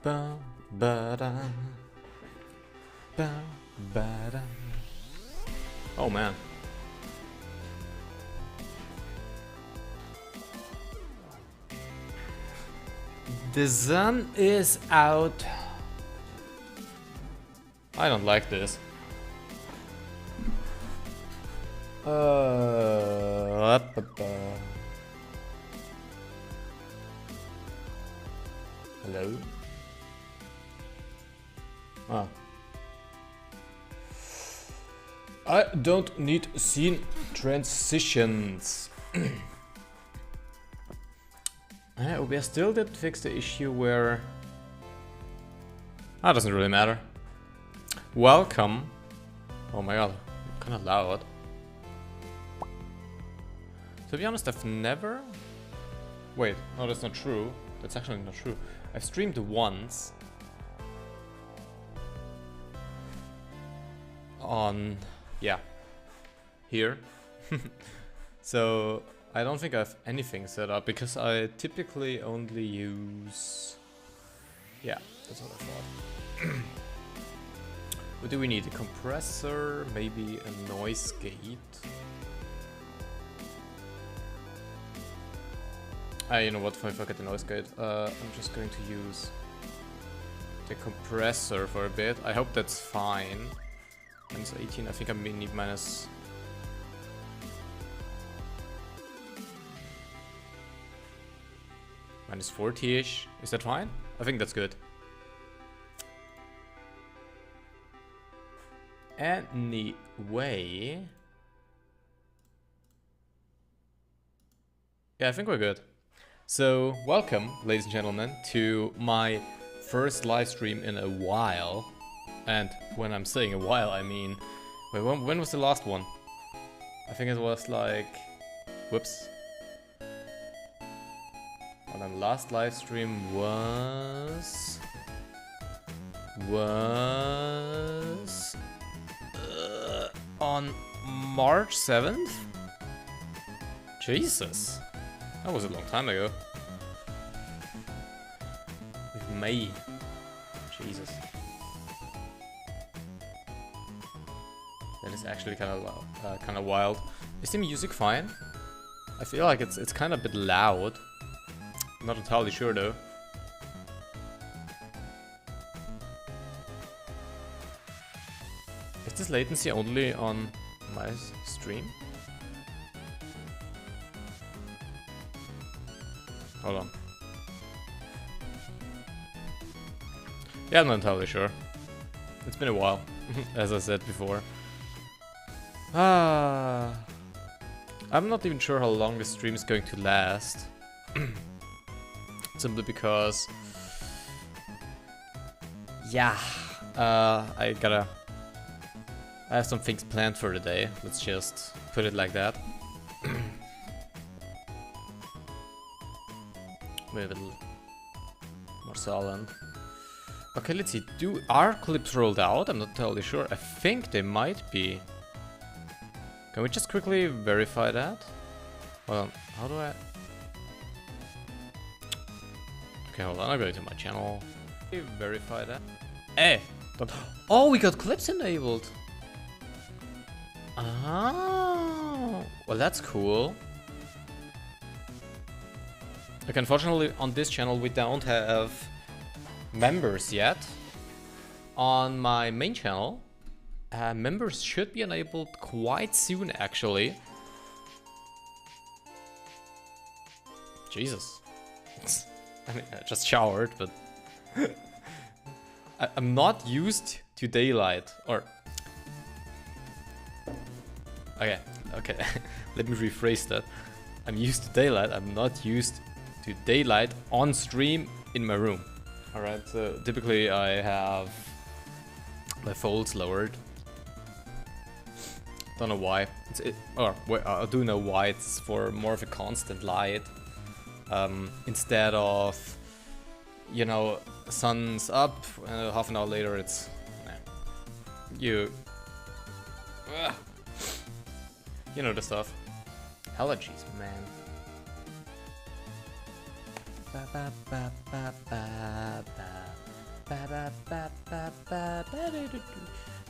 Ba, ba, da. Ba, ba, da. Oh man. The sun is out. I don't like this. Hello? Ah. I don't need scene transitions. We still did fix the issue where... That doesn't really matter. Welcome. Oh my god, kinda loud. To be honest, I've never... Wait, no, that's not true. That's actually not true. I've streamed once. On... yeah. Here. So, I don't think I have anything set up, because I typically only use... Yeah, that's what I thought. What do we need? A compressor, maybe a noise gate. You know what, if I get the noise gate, I'm just going to use the compressor for a bit. I hope that's fine. Minus 18, I think I may need minus... minus 40-ish. Is that fine? I think that's good. Anyway... Yeah, I think we're good. So, welcome, ladies and gentlemen, to my first live stream in a while. And when I'm saying a while, I mean... Wait, when was the last one? I think it was like... Whoops. Well, the last live stream was... on March 7th? Jesus. That was a long time ago. With May. Jesus. That is actually kind of wild. Is the music fine? I feel like it's kind of a bit loud. I'm not entirely sure though. Is this latency only on my stream? Hold on. Yeah, I'm not entirely sure. It's been a while, as I said before. I'm not even sure how long this stream is going to last. Simply because... Yeah, I have some things planned for the day. Let's just put it like that. Maybe a little more silent. Okay, let's see. Are clips rolled out? I'm not entirely sure. I think they might be. Can we just quickly verify that? Hold on. How do I... Okay, hold on. I'll go to my channel. Verify that. Hey! Oh, we got clips enabled! Oh, well, that's cool. Okay, unfortunately, on this channel, we don't have members yet. On my main channel, members should be enabled quite soon, actually. Jesus. I mean, I just showered, but... I'm not used to daylight, or... Okay. Let me rephrase that. I'm used to daylight, I'm not used to daylight on stream in my room. Alright, so typically I have my folds lowered. Don't know why. I do know why. It's for more of a constant light. Instead of, you know, sun's up, half an hour later it's... You know the stuff. Allergies, man.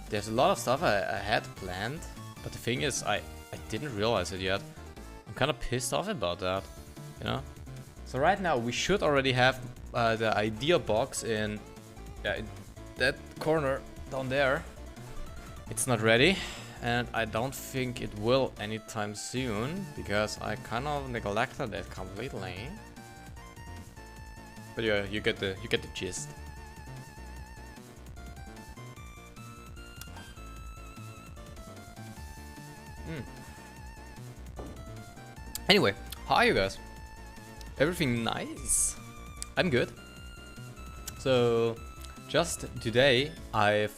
There's a lot of stuff I had planned, but the thing is, I didn't realize it yet. I'm kind of pissed off about that, you know? So right now we should already have the idea box in that corner down there. It's not ready, and I don't think it will anytime soon, because I kind of neglected it completely. But yeah, you get the gist. Anyway, how are you guys? Everything nice? I'm good. So, just today I've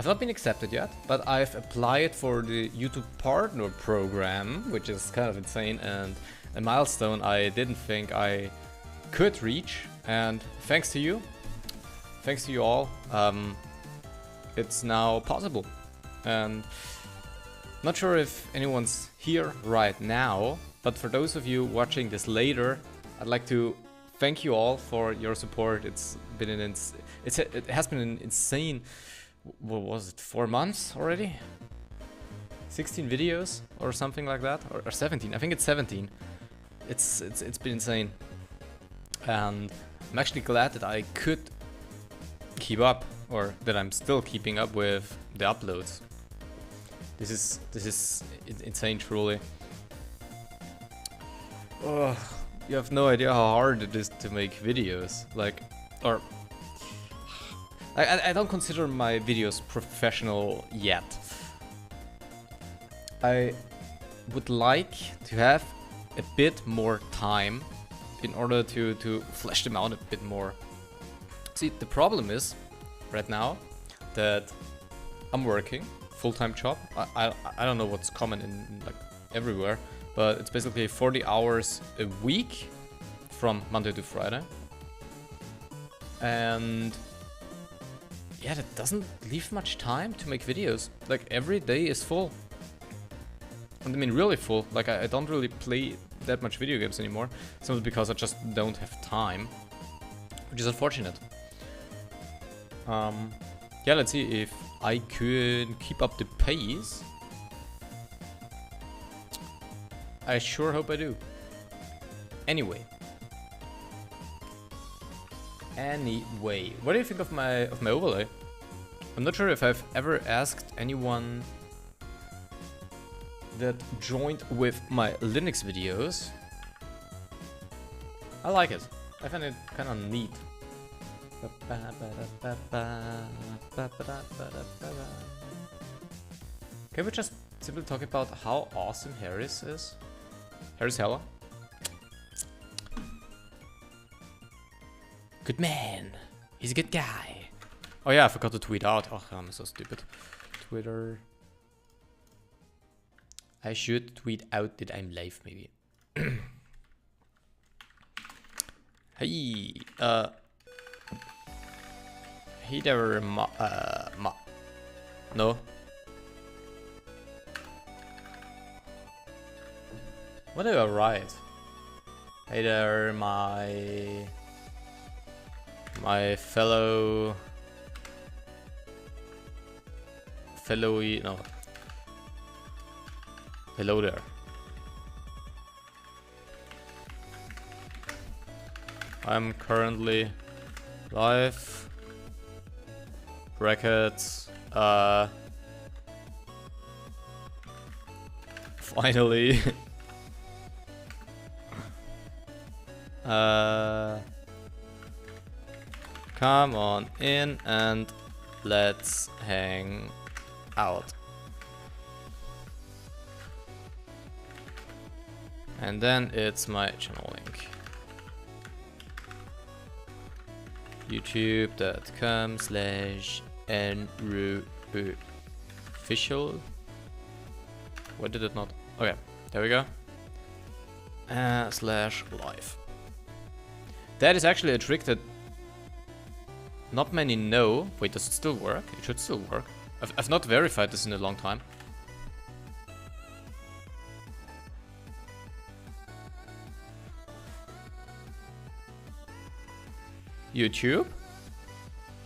not been accepted yet, but I've applied for the YouTube Partner Program, which is kind of insane and a milestone I didn't think I could reach. And thanks to you all, it's now possible. And not sure if anyone's here right now, but for those of you watching this later, I'd like to thank you all for your support. It's been it has been an insane, what was it, 4 months already? 16 videos or something like that, or 17. I think it's 17. It's been insane, and I'm actually glad that I could keep up, or that I'm still keeping up with the uploads. This is insane, truly. Oh, you have no idea how hard it is to make videos. Like, or I don't consider my videos professional yet. I would like to have a bit more time in order to flesh them out a bit more. See, the problem is right now that I'm working full-time job. I don't know what's common in like everywhere, but it's basically 40 hours a week from Monday to Friday. And yeah, that doesn't leave much time to make videos. Like, every day is full. And I mean really full. Like, I don't really play that much video games anymore, simply because I just don't have time, which is unfortunate. Yeah, let's see if I could keep up the pace. I sure hope I do. Anyway, what do you think of my overlay? I'm not sure if I've ever asked anyone that joined with my Linux videos. I like it. I find it kind of neat. Can we just simply talk about how awesome Harris is? Harris Heller? Good man. He's a good guy. Oh yeah, I forgot to tweet out. Oh, I'm so stupid. Twitter. I should tweet out that I'm live, maybe. Hey, hey there, no. What do I write? Hey there, my fellow, no. Hello there. I'm currently live. Brackets. Finally. Come on in and let's hang out. And then it's my channel link. youtube.com/nruofficial. Why did it not? Okay, there we go. /live. That is actually a trick that not many know. Wait, does it still work? It should still work. I've not verified this in a long time. YouTube?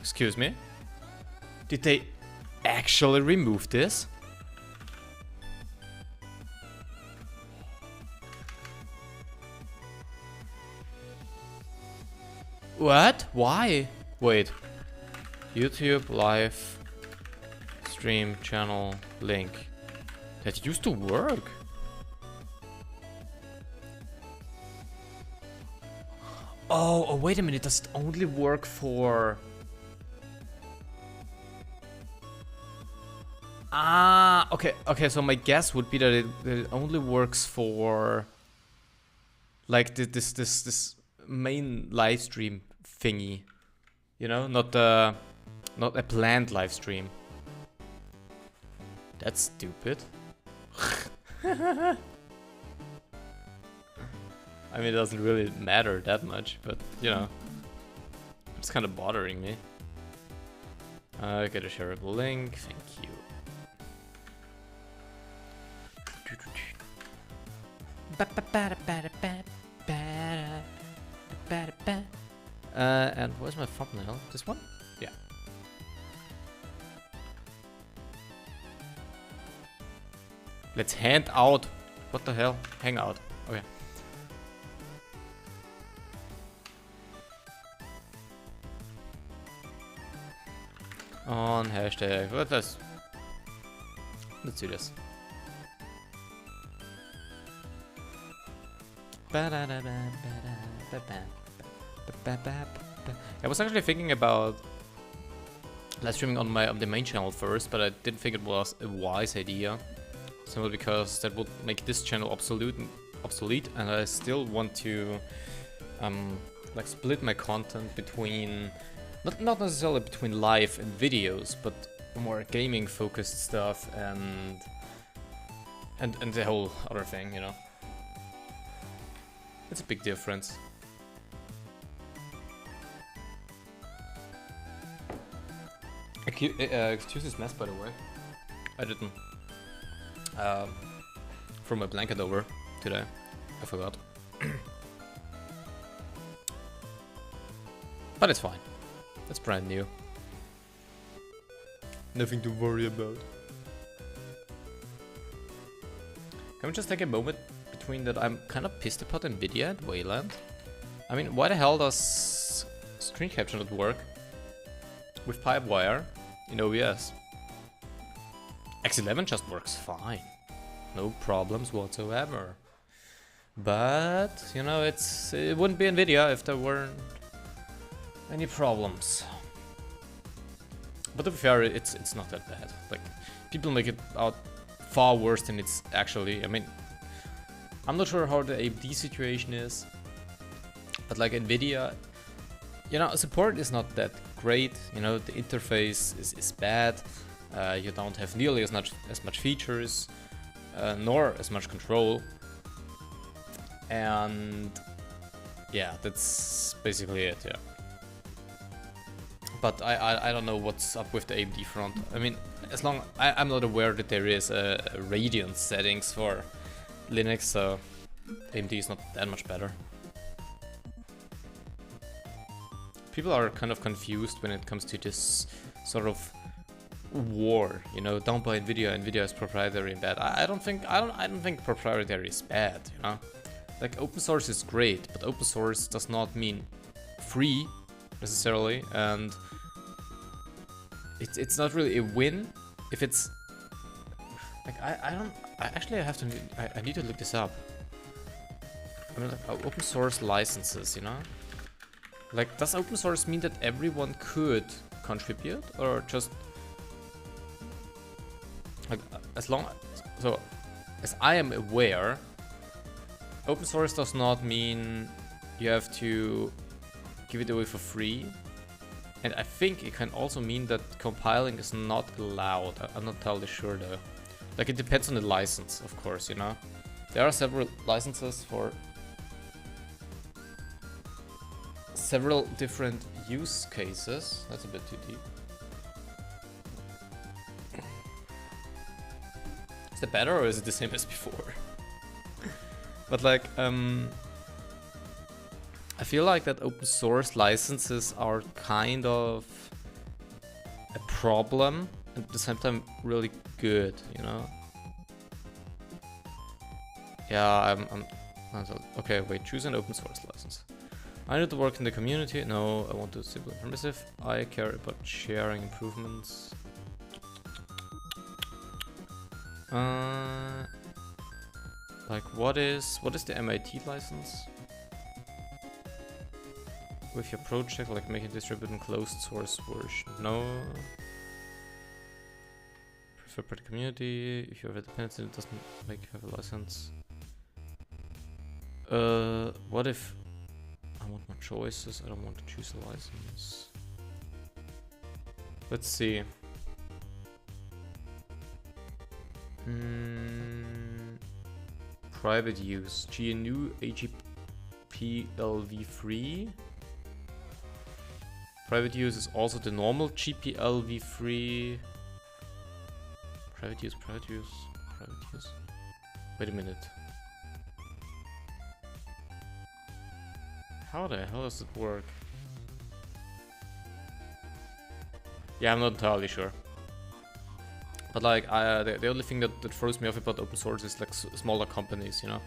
Excuse me? Did they actually remove this? What? Why? Wait. YouTube live stream channel link. That used to work. Oh, wait a minute. Does it only work for... Ah, okay, so my guess would be that it only works for like this main live stream thingy, you know, not a planned live stream. That's stupid. I mean, it doesn't really matter that much, but you know, it's kind of bothering me. Get a shareable link, thank you. And where's my thumbnail? This one? Yeah. Let's hand out. What the hell? Hang out. Okay. On hashtag. Let's do this. I was actually thinking about live streaming on the main channel first, but I didn't think it was a wise idea. Simply because that would make this channel obsolete, and I still want to like split my content between not necessarily between live and videos, but more gaming focused stuff and the whole other thing, you know. It's a big difference. Excuse this mess, by the way. I didn't throw my blanket over today. I forgot. But it's fine. It's brand new. Nothing to worry about. Can we just take a moment between that? I'm kind of pissed about Nvidia and Wayland. I mean, why the hell does screen capture not work with Pipewire in OBS? X11 just works fine. No problems whatsoever. But, you know, it wouldn't be Nvidia if there weren't any problems. But to be fair, it's not that bad. Like, people make it out far worse than it's actually. I mean, I'm not sure how the AMD situation is, but like Nvidia, you know, support is not that great. You know, the interface is bad. You don't have nearly as much features, nor as much control. And yeah, that's basically it. Yeah. But I don't know what's up with the AMD front. I mean, I'm not aware that there is a Radeon settings for Linux, so AMD is not that much better. People are kind of confused when it comes to this sort of war, you know, don't buy Nvidia. Nvidia is proprietary and bad. I don't think proprietary is bad, you know. Like, open source is great, but open source does not mean free necessarily, and it's not really a win if it's like I need to look this up. I mean, like, open source licenses, you know, like, does open source mean that everyone could contribute, or just like as I am aware, open source does not mean you have to give it away for free, and I think it can also mean that compiling is not allowed. I'm not totally sure though. Like, it depends on the license, of course, you know. There are several licenses for several different use cases. That's a bit too deep. Is that better, or is it the same as before? But like, I feel like that open source licenses are kind of a problem and at the same time really good, you know? Yeah, okay, wait, choose an open source license. I need to work in the community. No, I want to simple and permissive. I care about sharing improvements. Like what is the MIT license? With your project, like making distributed closed source version. No. Prefer per the community. If you have a dependency, it doesn't make you have a license. What if I want more choices? I don't want to choose a license. Let's see. Private use. GNU GPLv free. Private use is also the normal GPLv free. Private use. Wait a minute. How the hell does it work? Yeah, I'm not entirely sure. But like, the only thing that throws me off about open source is like smaller companies, you know.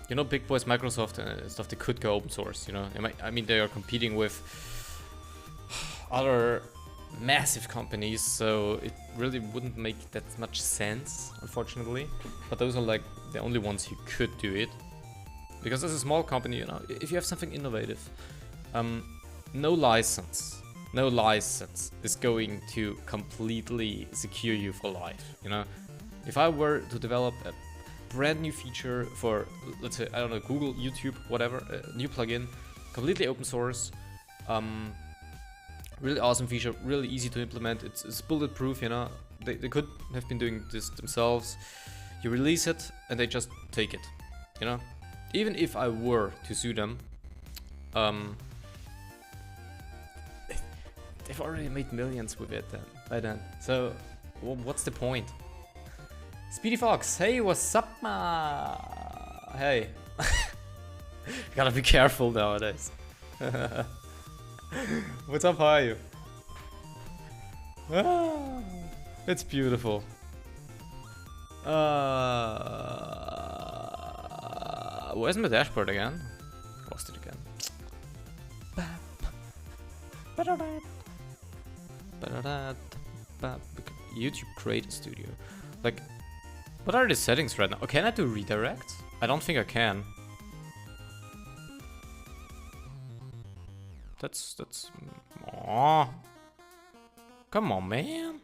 You know, big boys, Microsoft and stuff, they could go open source, you know. I mean, they are competing with other massive companies, so it really wouldn't make that much sense, unfortunately. But those are like the only ones who could do it. Because as a small company, you know, if you have something innovative, no license is going to completely secure you for life, you know. If I were to develop a brand new feature for, let's say, I don't know, Google, YouTube, whatever, a new plugin, completely open source, really awesome feature, really easy to implement, it's bulletproof, you know, they could have been doing this themselves. You release it and they just take it, you know. Even if I were to sue them, they've already made millions with it by then. So, what's the point? Speedy Fox, hey, what's up, ma? Hey. Gotta be careful nowadays. What's up, how are you? Ah, it's beautiful. Where's my dashboard again? Lost it again. YouTube Creator Studio. Like, what are the settings right now? Oh, can I do redirects? I don't think I can. That's. Aww. Come on, man.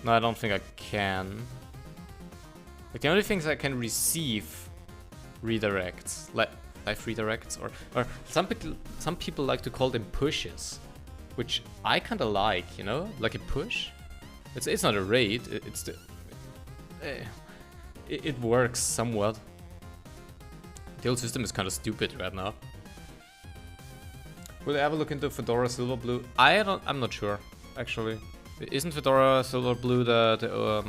No, I don't think I can. Like, the only things I can receive redirects, like live redirects, or some people like to call them pushes, which I kind of like, you know, like a push. It's not a raid. It works somewhat. The old system is kind of stupid right now. Will I ever look into Fedora Silverblue? I'm not sure, actually. Isn't Fedora Silverblue the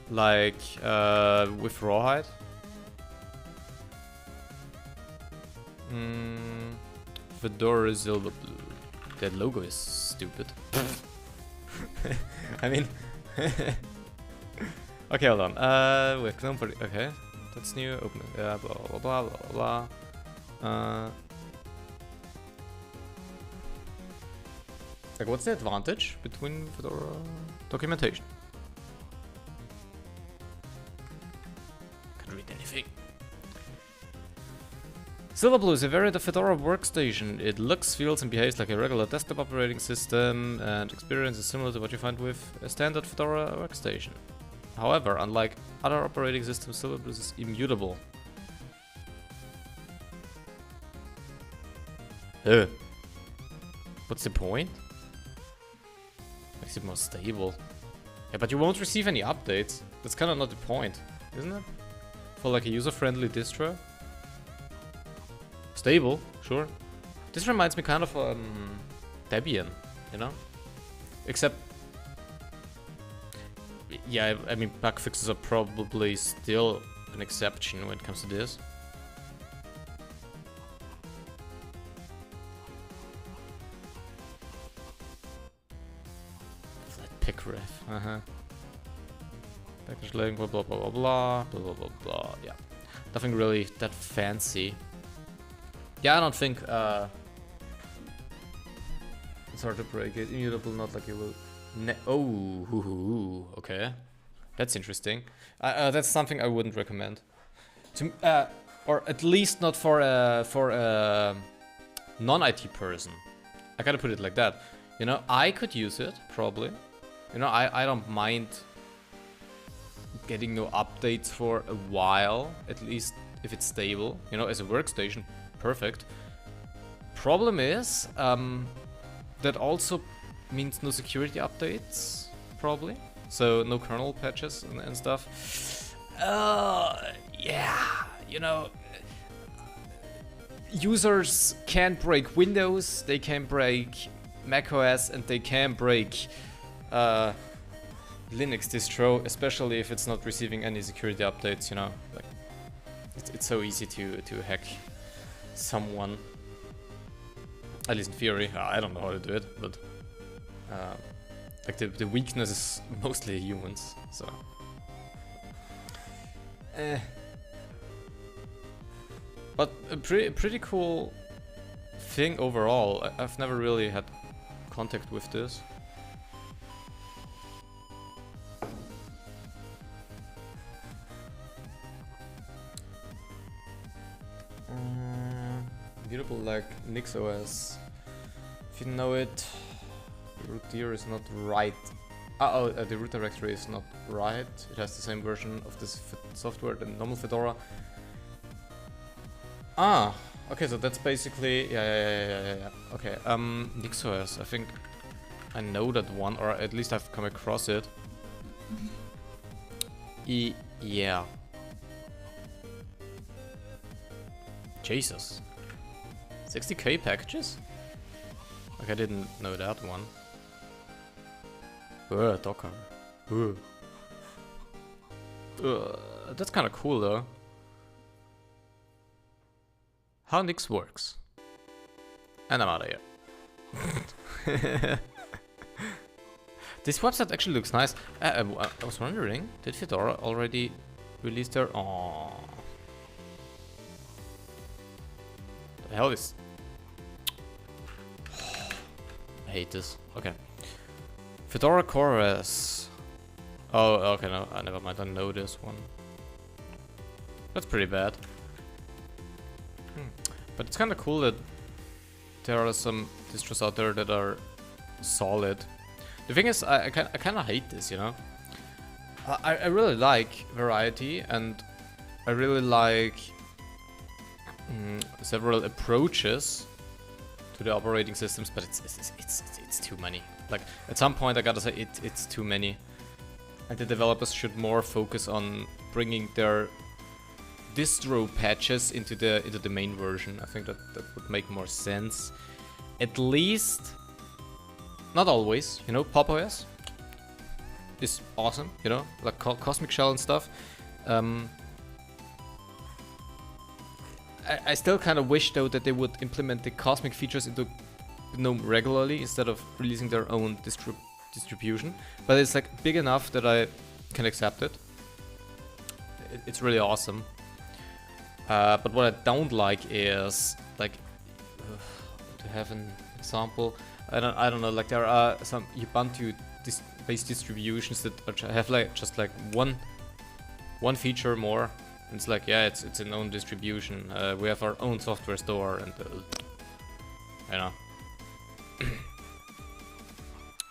like with Rawhide? Fedora Silverblue. That logo is stupid. I mean, okay, hold on. With GNOME for okay, that's new. Open it. Blah blah blah blah blah. Like, what's the advantage between Fedora documentation? Can't read anything. Silverblue is a variant of Fedora workstation. It looks, feels, and behaves like a regular desktop operating system, and experience is similar to what you find with a standard Fedora workstation. However, unlike other operating systems, Silverblue is immutable. What's the point? Makes it more stable. Yeah, but you won't receive any updates. That's kind of not the point, isn't it? For like a user-friendly distro. Stable, sure. This reminds me kind of Debian, you know? Except yeah, I mean, bug fixes are probably still an exception when it comes to this. Flat pick ref, Package loading, blah blah blah blah blah blah blah blah blah. Yeah, nothing really that fancy. Yeah, I don't think it's hard to break it. Immutable, not like you will. Oh, okay, that's interesting. That's something I wouldn't recommend. Or at least not for a non-IT person. I gotta put it like that. You know, I could use it probably. You know, I don't mind getting no updates for a while, at least if it's stable. You know, as a workstation, perfect. Problem is, that also means no security updates, probably. So no kernel patches and stuff. Yeah, you know, users can break Windows, they can break macOS, and they can break Linux distro, especially if it's not receiving any security updates. You know, like it's so easy to hack someone. At least in theory. I don't know how to do it, but like the weakness is mostly humans, so. But a pretty cool thing overall. I've never really had contact with this. Beautiful, like NixOS. If you know it, the root dir is not right. The root directory is not right. It has the same version of this software than normal Fedora. Ah, okay, so that's basically yeah. Okay, NixOS. I think I know that one, or at least I've come across it. Yeah. Jesus. 60k packages? Okay, I didn't know that one. Docker. That's kind of cool though. How Nix works. And I'm out of here. This website actually looks nice. I was wondering, did Fedora already release their... Aww. The hell is... I hate this. Okay. Fedora CoreOS. Oh, okay, no, never mind. I know this one. That's pretty bad. But it's kind of cool that there are some distros out there that are solid. The thing is, I kind of hate this, you know? I really like variety, and I really like several approaches to the operating systems, but it's too many. Like, at some point I gotta say it's too many. And the developers should more focus on bringing their distro patches into the main version. I think that would make more sense. At least, not always, you know, Pop! OS is awesome, you know, like Cosmic Shell and stuff. I still kind of wish though that they would implement the Cosmic features into GNOME regularly instead of releasing their own distribution. But it's like big enough that I can accept it. It's really awesome. But what I don't like is like to have an example. I don't know. Like there are some Ubuntu based distributions that have like just like one feature more. And it's like, yeah, it's an own distribution. We have our own software store, and you know.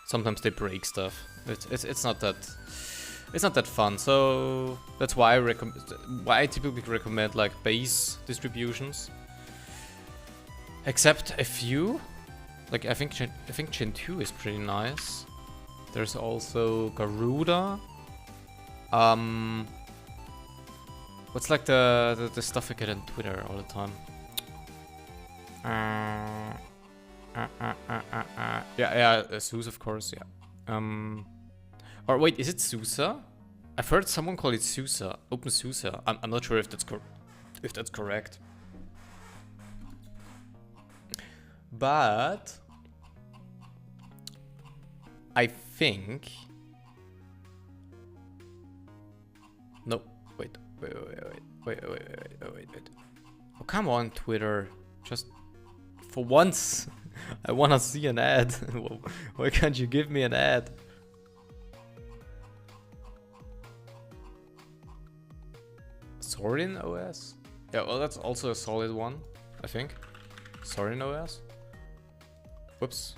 Sometimes they break stuff. It's not that fun. So that's why I typically recommend like base distributions. Except a few, like I think Gentoo is pretty nice. There's also Garuda. What's like the stuff I get on Twitter all the time? Yeah, SUSE of course, yeah. Or wait, is it SUSE? I've heard someone call it SUSE, OpenSUSE. I'm not sure if that's correct. But I think no. Wait. Oh, come on, Twitter. Just for once, I wanna see an ad. Why can't you give me an ad? Sorin OS? Yeah, well, that's also a solid one, I think. Sorin OS? Whoops.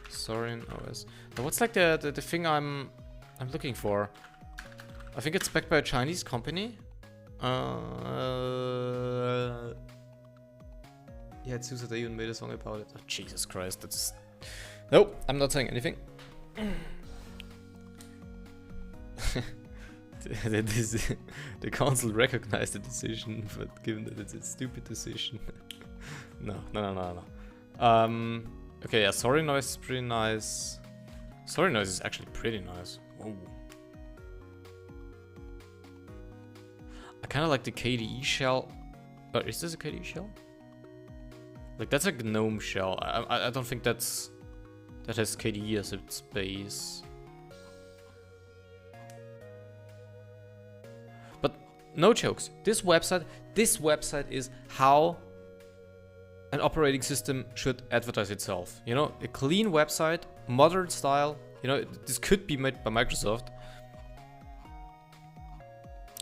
Sorin OS. Now, what's like the thing I'm looking for? I think it's backed by a Chinese company. Yeah, it's Susa, they even made a song about it. Oh, Jesus Christ, that's... Nope, I'm not saying anything. The council recognized the decision, but given that it's a stupid decision. No. Okay, yeah, Sorry Noise is pretty nice. Sorry Noise is actually pretty nice. Whoa. I kind of like the KDE shell. But is this a KDE shell? Like, that's a GNOME shell. I don't think that has KDE as its base. But no jokes. This website is how an operating system should advertise itself. You know, a clean website, modern style. You know, this could be made by Microsoft.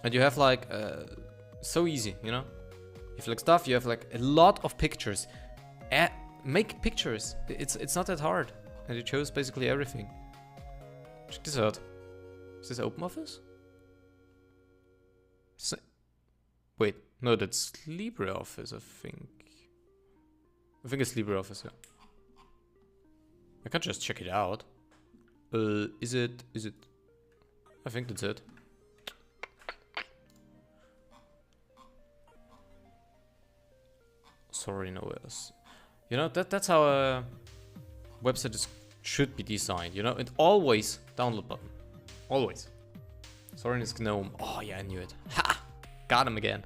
And you have like, so easy, you know? You have like stuff, you have like a lot of pictures. Make pictures. It's not that hard. And it shows basically everything. Check this out. Is this OpenOffice? Wait, no, that's LibreOffice, I think. I think it's LibreOffice, yeah. I can just check it out. Is it? I think that's it. Sorry, no OS. You know, that's how a website should be designed, you know? And always download button. Always. Sorry, it's GNOME. Oh yeah, I knew it. Ha! Got him again.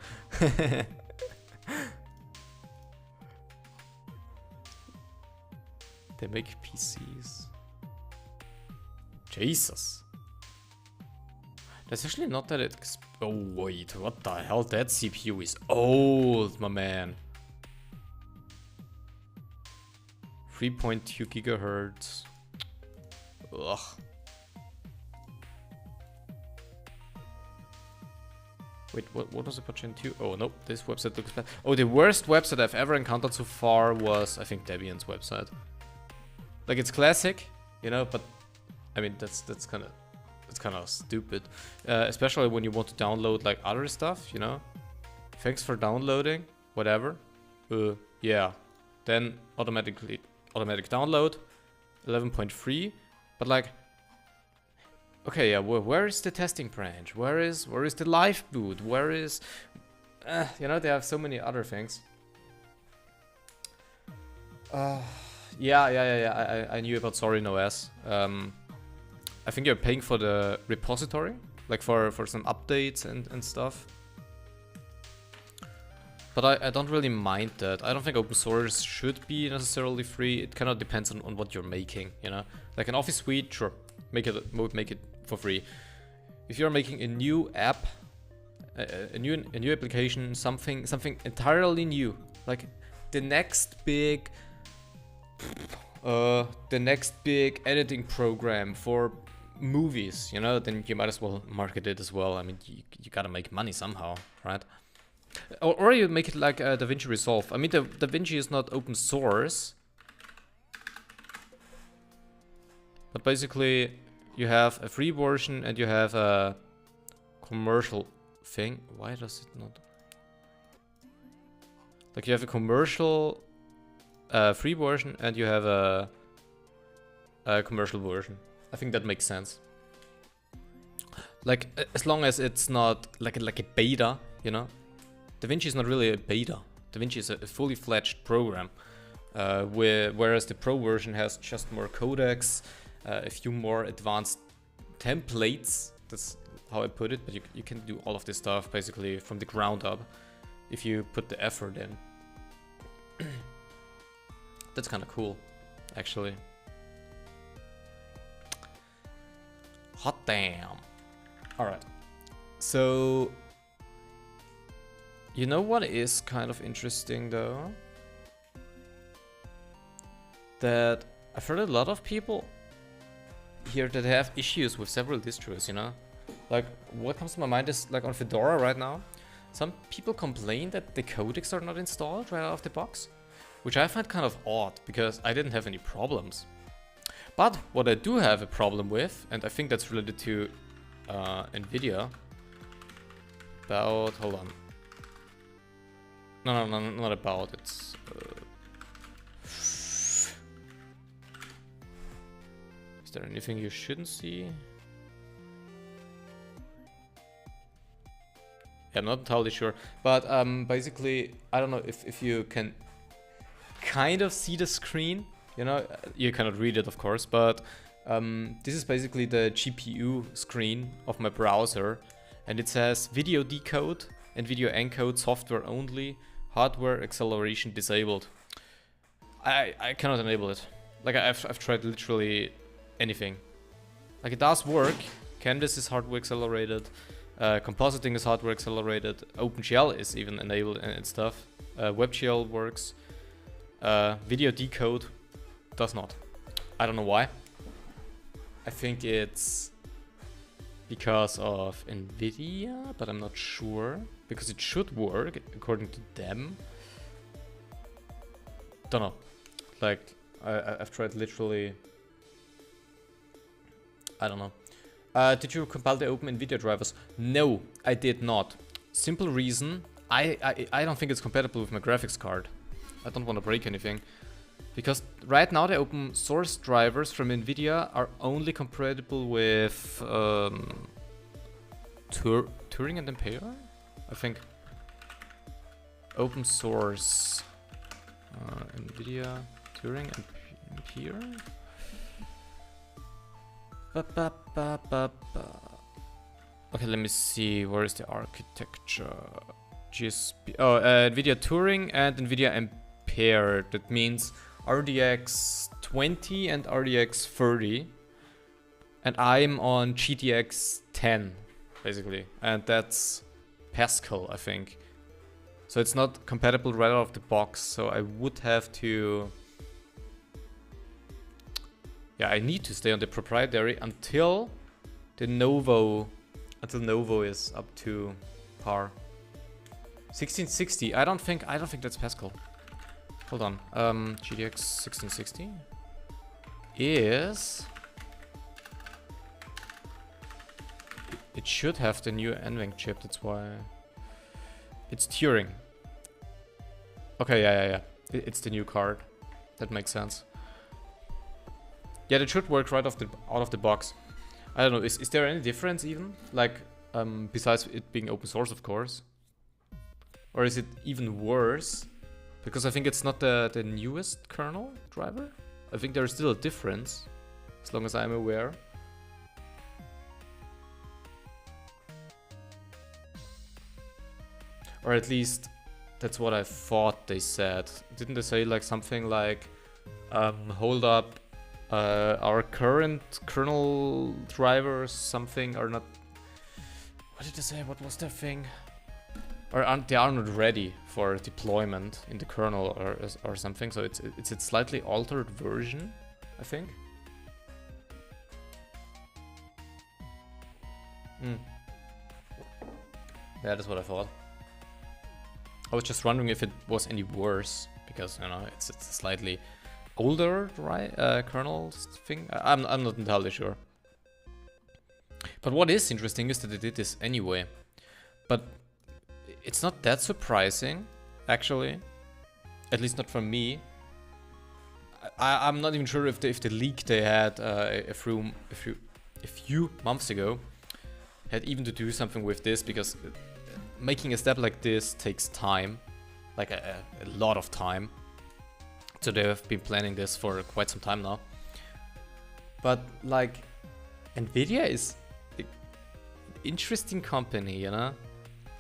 They make PCs. Jesus. That's actually not that oh wait, what the hell? That CPU is old, my man. 3.2 gigahertz. Ugh. Wait, what was it, Gen 2? Oh no, this website looks bad. Oh, the worst website I've ever encountered so far was, I think, Debian's website. Like, it's classic, you know, but I mean, that's kind of stupid, especially when you want to download like other stuff, you know. Thanks for downloading, whatever. Yeah, then automatic download, 11.3, but like, okay, yeah, where is the testing branch? Where is the live boot? Where is, you know, they have so many other things. Yeah, I knew about Sorin OS. I think you're paying for the repository, like for some updates and stuff. But I don't really mind that. I don't think open source should be necessarily free. It kind of depends on what you're making, you know? Like an Office suite, sure, make it for free. If you're making a new app, a new application, something entirely new, like the next big editing program for movies, you know, then you might as well market it as well. I mean, you gotta make money somehow, right? Or you make it like DaVinci Resolve. I mean, DaVinci is not open source, but basically you have a free version and you have a commercial thing. Why does it not? Like, you have a commercial free version and you have a commercial version. I think that makes sense. Like, as long as it's not like a beta, you know. DaVinci is not really a beta. DaVinci is a fully fledged program, whereas the pro version has just more codecs, a few more advanced templates. That's how I put it, but you can do all of this stuff basically from the ground up if you put the effort in. That's kind of cool, actually. Hot damn. Alright. So, you know what is kind of interesting though? That I've heard a lot of people here that have issues with several distros, you know? Like, what comes to my mind is, like, on Fedora right now, some people complain that the codecs are not installed right out of the box, which I find kind of odd, because I didn't have any problems. But what I do have a problem with, and I think that's related to NVIDIA, hold on. No, not about, it's... Is there anything you shouldn't see? Yeah, I'm not entirely sure, but basically, I don't know if you can kind of see the screen, you know, you cannot read it of course, but this is basically the GPU screen of my browser, and it says video decode and video encode software only, hardware acceleration disabled. I cannot enable it. Like I've tried literally anything. Like it does work. Canvas is hardware accelerated. Compositing is hardware accelerated. OpenGL is even enabled and stuff. WebGL works. Video decode does not. I don't know why. I think it's because of NVIDIA, but I'm not sure. Because it should work according to them. Don't know. Like I've tried literally. I don't know. Did you compile the open NVIDIA drivers? No, I did not. Simple reason, I don't think it's compatible with my graphics card. I don't want to break anything. Because right now the open source drivers from NVIDIA are only compatible with Turing and Ampere? I think. Open source NVIDIA, Turing and Ampere? Okay, let me see. Where is the architecture? GSP. Oh, NVIDIA Turing and NVIDIA Ampere. That means RDX 20 and RDX 30. And I'm on GTX 10, basically. And that's Pascal, I think. So it's not compatible right out of the box. So I would have to... Yeah, I need to stay on the proprietary until the Novo is up to par. 1660. I don't think that's Pascal. Hold on. GTX 1660 is. It should have the new NVENC chip. That's why. It's Turing. Okay, yeah. It's the new card. That makes sense. Yeah, that should work right out of the box. I don't know, is there any difference even? Like, besides it being open source, of course? Or is it even worse? Because I think it's not the newest kernel driver. I think there's still a difference, as long as I'm aware. Or at least, that's what I thought they said. Didn't they say like something like, hold up, our current kernel drivers something are not... What did they say? What was their thing? Or they are not ready for deployment in the kernel or something. So it's a slightly altered version, I think. Yeah, that's what I thought. I was just wondering if it was any worse, because you know it's a slightly older kernel thing. I'm not entirely sure. But what is interesting is that they did this anyway. But it's not that surprising, actually. At least not from me. I'm not even sure if the leak they had a few months ago had even to do something with this, because making a step like this takes time, like a lot of time. So they have been planning this for quite some time now. But like, Nvidia is an interesting company, you know?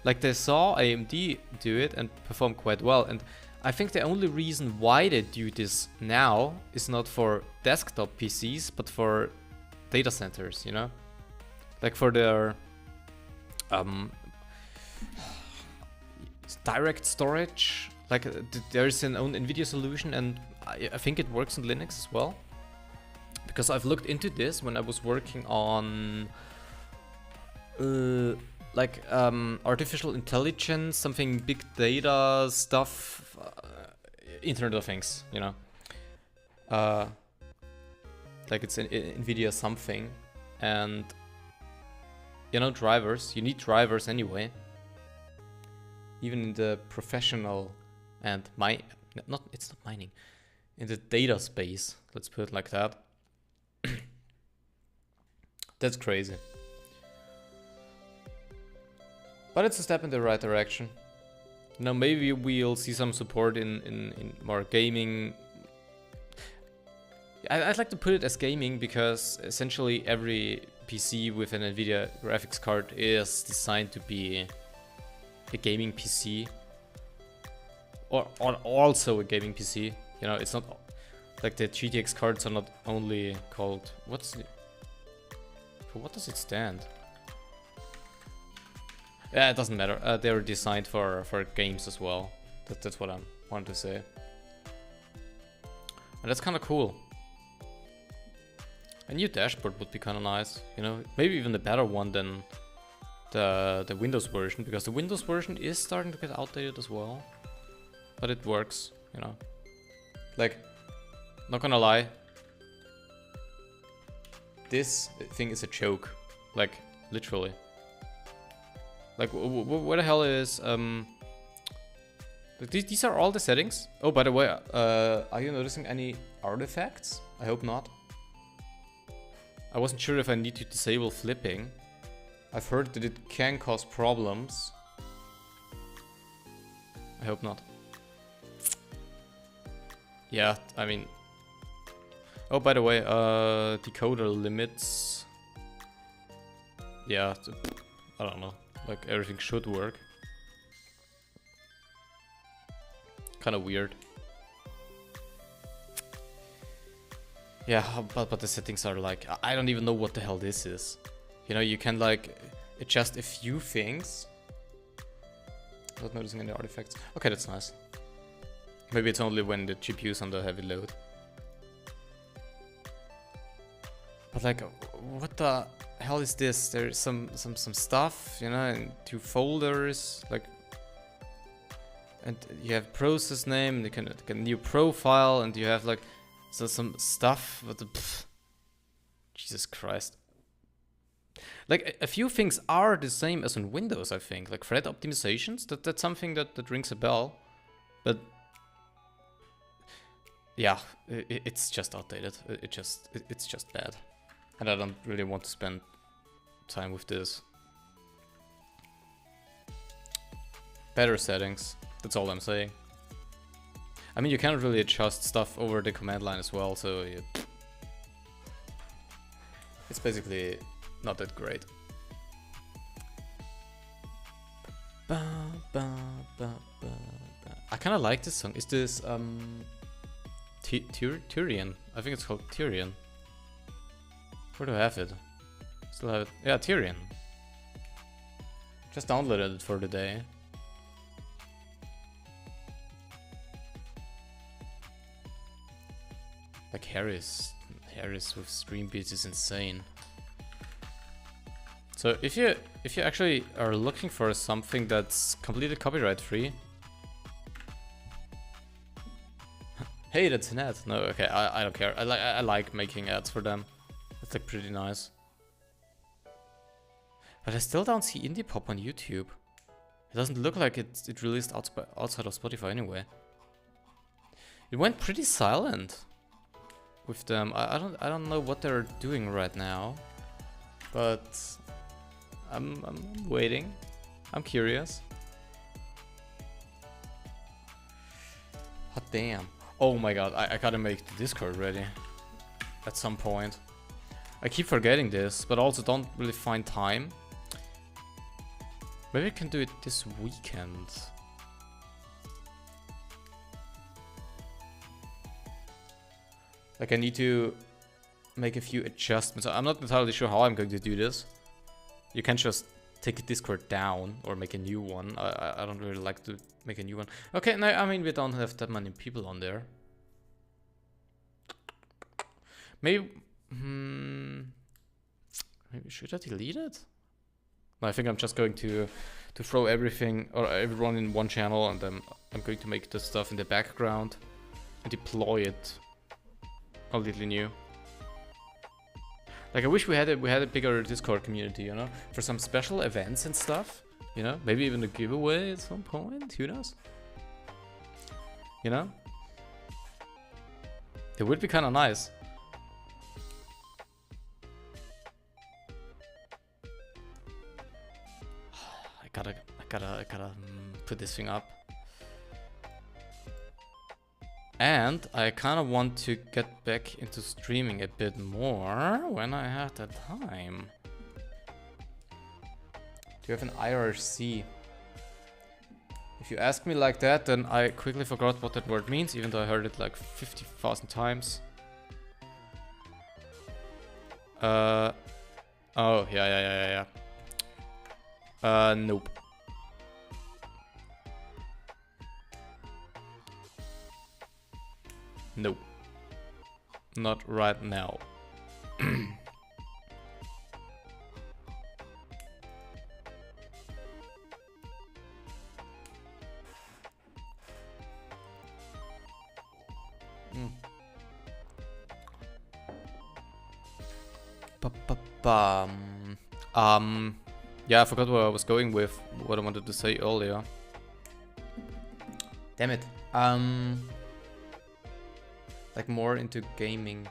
Like they saw AMD do it and perform quite well, and I think the only reason why they do this now is not for desktop PCs, but for data centers, you know? Like for their direct storage, like there's an own Nvidia solution, and I think it works on Linux as well. Because I've looked into this when I was working on artificial intelligence, something big data stuff, Internet of Things, you know. Like it's an Nvidia something, and you know, drivers. You need drivers anyway. Even in the professional and it's not mining, in the data space. Let's put it like that. That's crazy. But it's a step in the right direction. Now maybe we'll see some support in more gaming. I'd like to put it as gaming because essentially every PC with an Nvidia graphics card is designed to be a gaming PC. Or also a gaming PC. You know, it's not like the GTX cards are not only called... For what does it stand? Yeah, it doesn't matter. They're designed for games as well. That's what I wanted to say. And that's kind of cool. A new dashboard would be kind of nice. You know, maybe even a better one than the Windows version, because the Windows version is starting to get outdated as well. But it works, you know. Like, not gonna lie, this thing is a joke. Like, literally. Like, what the hell is... These are all the settings. Oh, by the way, are you noticing any artifacts? I hope not. I wasn't sure if I need to disable flipping. I've heard that it can cause problems. I hope not. Yeah, I mean... Oh, by the way, decoder limits... Yeah, I don't know. Like, everything should work. Kinda weird. Yeah, but the settings are like... I don't even know what the hell this is. You know, you can like adjust a few things. Not noticing any artifacts. Okay, that's nice. Maybe it's only when the GPU is under heavy load. But like, what the hell is this? There's some stuff, you know, in 2 folders, like, and you have process name, you can get a new profile, and you have like some stuff with the Jesus Christ. Like a few things are the same as on Windows, I think. Like thread optimizations, that's something that rings a bell, but yeah, it's just outdated. It's just bad. And I don't really want to spend time with this. Better settings, that's all I'm saying. I mean, you can't really adjust stuff over the command line as well, so it's basically not that great. I kind of like this song. Is this Tyrion? I think it's called Tyrion. Where do I have it? Still have it. Yeah, Tyrion. Just downloaded it for the day. Like Harris with StreamBeats is insane. So if you actually are looking for something that's completely copyright free. Hey, that's an ad. No, okay, I don't care. I like making ads for them. That's like pretty nice. But I still don't see indie pop on YouTube. It doesn't look like it released outside of Spotify anyway. It went pretty silent with them. I don't know what they're doing right now, but I'm waiting. I'm curious. Hot damn. Oh my god, I gotta make the Discord ready at some point. I keep forgetting this, but also don't really find time. Maybe I can do it this weekend. Like, I need to make a few adjustments. I'm not entirely sure how I'm going to do this. You can't just take a Discord down or make a new one. I don't really like to make a new one. Okay, no, I mean, we don't have that many people on there. Maybe... maybe should I delete it? No, I think I'm just going to throw everything or everyone in one channel, and then I'm going to make the stuff in the background and deploy it completely new. Like, I wish we had a bigger Discord community, you know, for some special events and stuff. You know, maybe even a giveaway at some point. Who knows? You know, it would be kind of nice. I gotta put this thing up. And I kind of want to get back into streaming a bit more when I have the time. Do you have an IRC? If you ask me like that, then I quickly forgot what that word means, even though I heard it like 50,000 times. Oh, yeah. Nope. Nope. Not right now. Yeah, I forgot where I was going with what I wanted to say earlier. Damn it. Like more into gaming.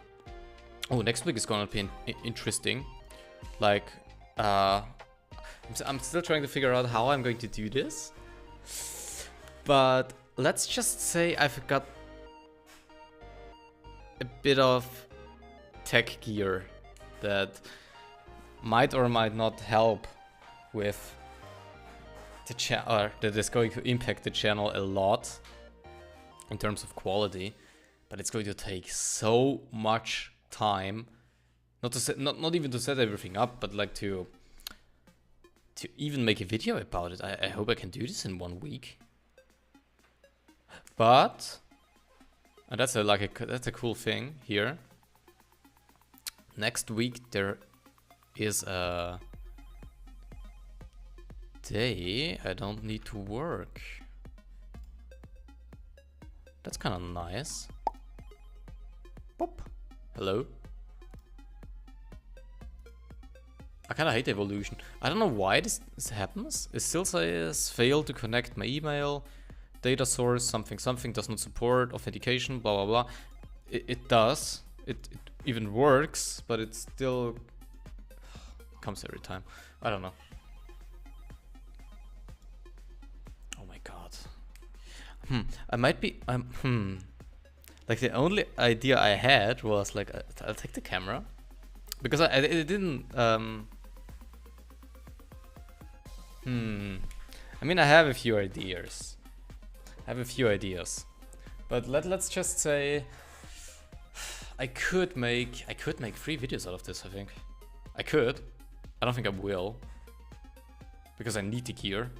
Oh, next week is gonna be interesting. Like, I'm still trying to figure out how I'm going to do this. But let's just say I've got a bit of tech gear that might or might not help with the channel, or that is going to impact the channel a lot in terms of quality. But it's going to take so much time, not to set, not even to set everything up, but like to even make a video about it. I hope I can do this in 1 week. But, and that's a cool thing here. Next week there is a day I don't need to work. That's kind of nice. Boop. Hello. I kind of hate evolution. I don't know why this happens. It still says failed to connect my email, data source, something does not support authentication, blah blah blah. It does. It even works, but it still comes every time. I don't know. Oh my god. I might be. Like, the only idea I had was like, I'll take the camera, because I didn't. I mean, I have a few ideas. But let's just say I could make 3 videos out of this. I think I could. I don't think I will, because I need the gear.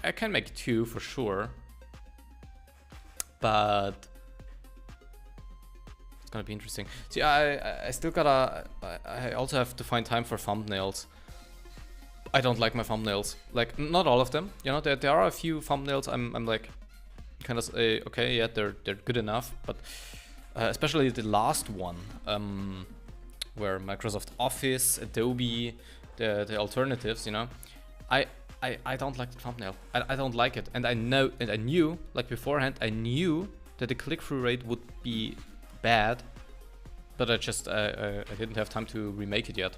I can make 2 for sure, but it's gonna be interesting. See, I still gotta. I also have to find time for thumbnails. I don't like my thumbnails. Like, not all of them. You know, there are a few thumbnails I'm like, kind of say, okay, yeah, they're good enough, but especially the last one, where Microsoft Office, Adobe, the alternatives, you know, I don't like the thumbnail. I don't like it, and I knew, like beforehand, I knew that the click-through rate would be bad, but I didn't have time to remake it yet.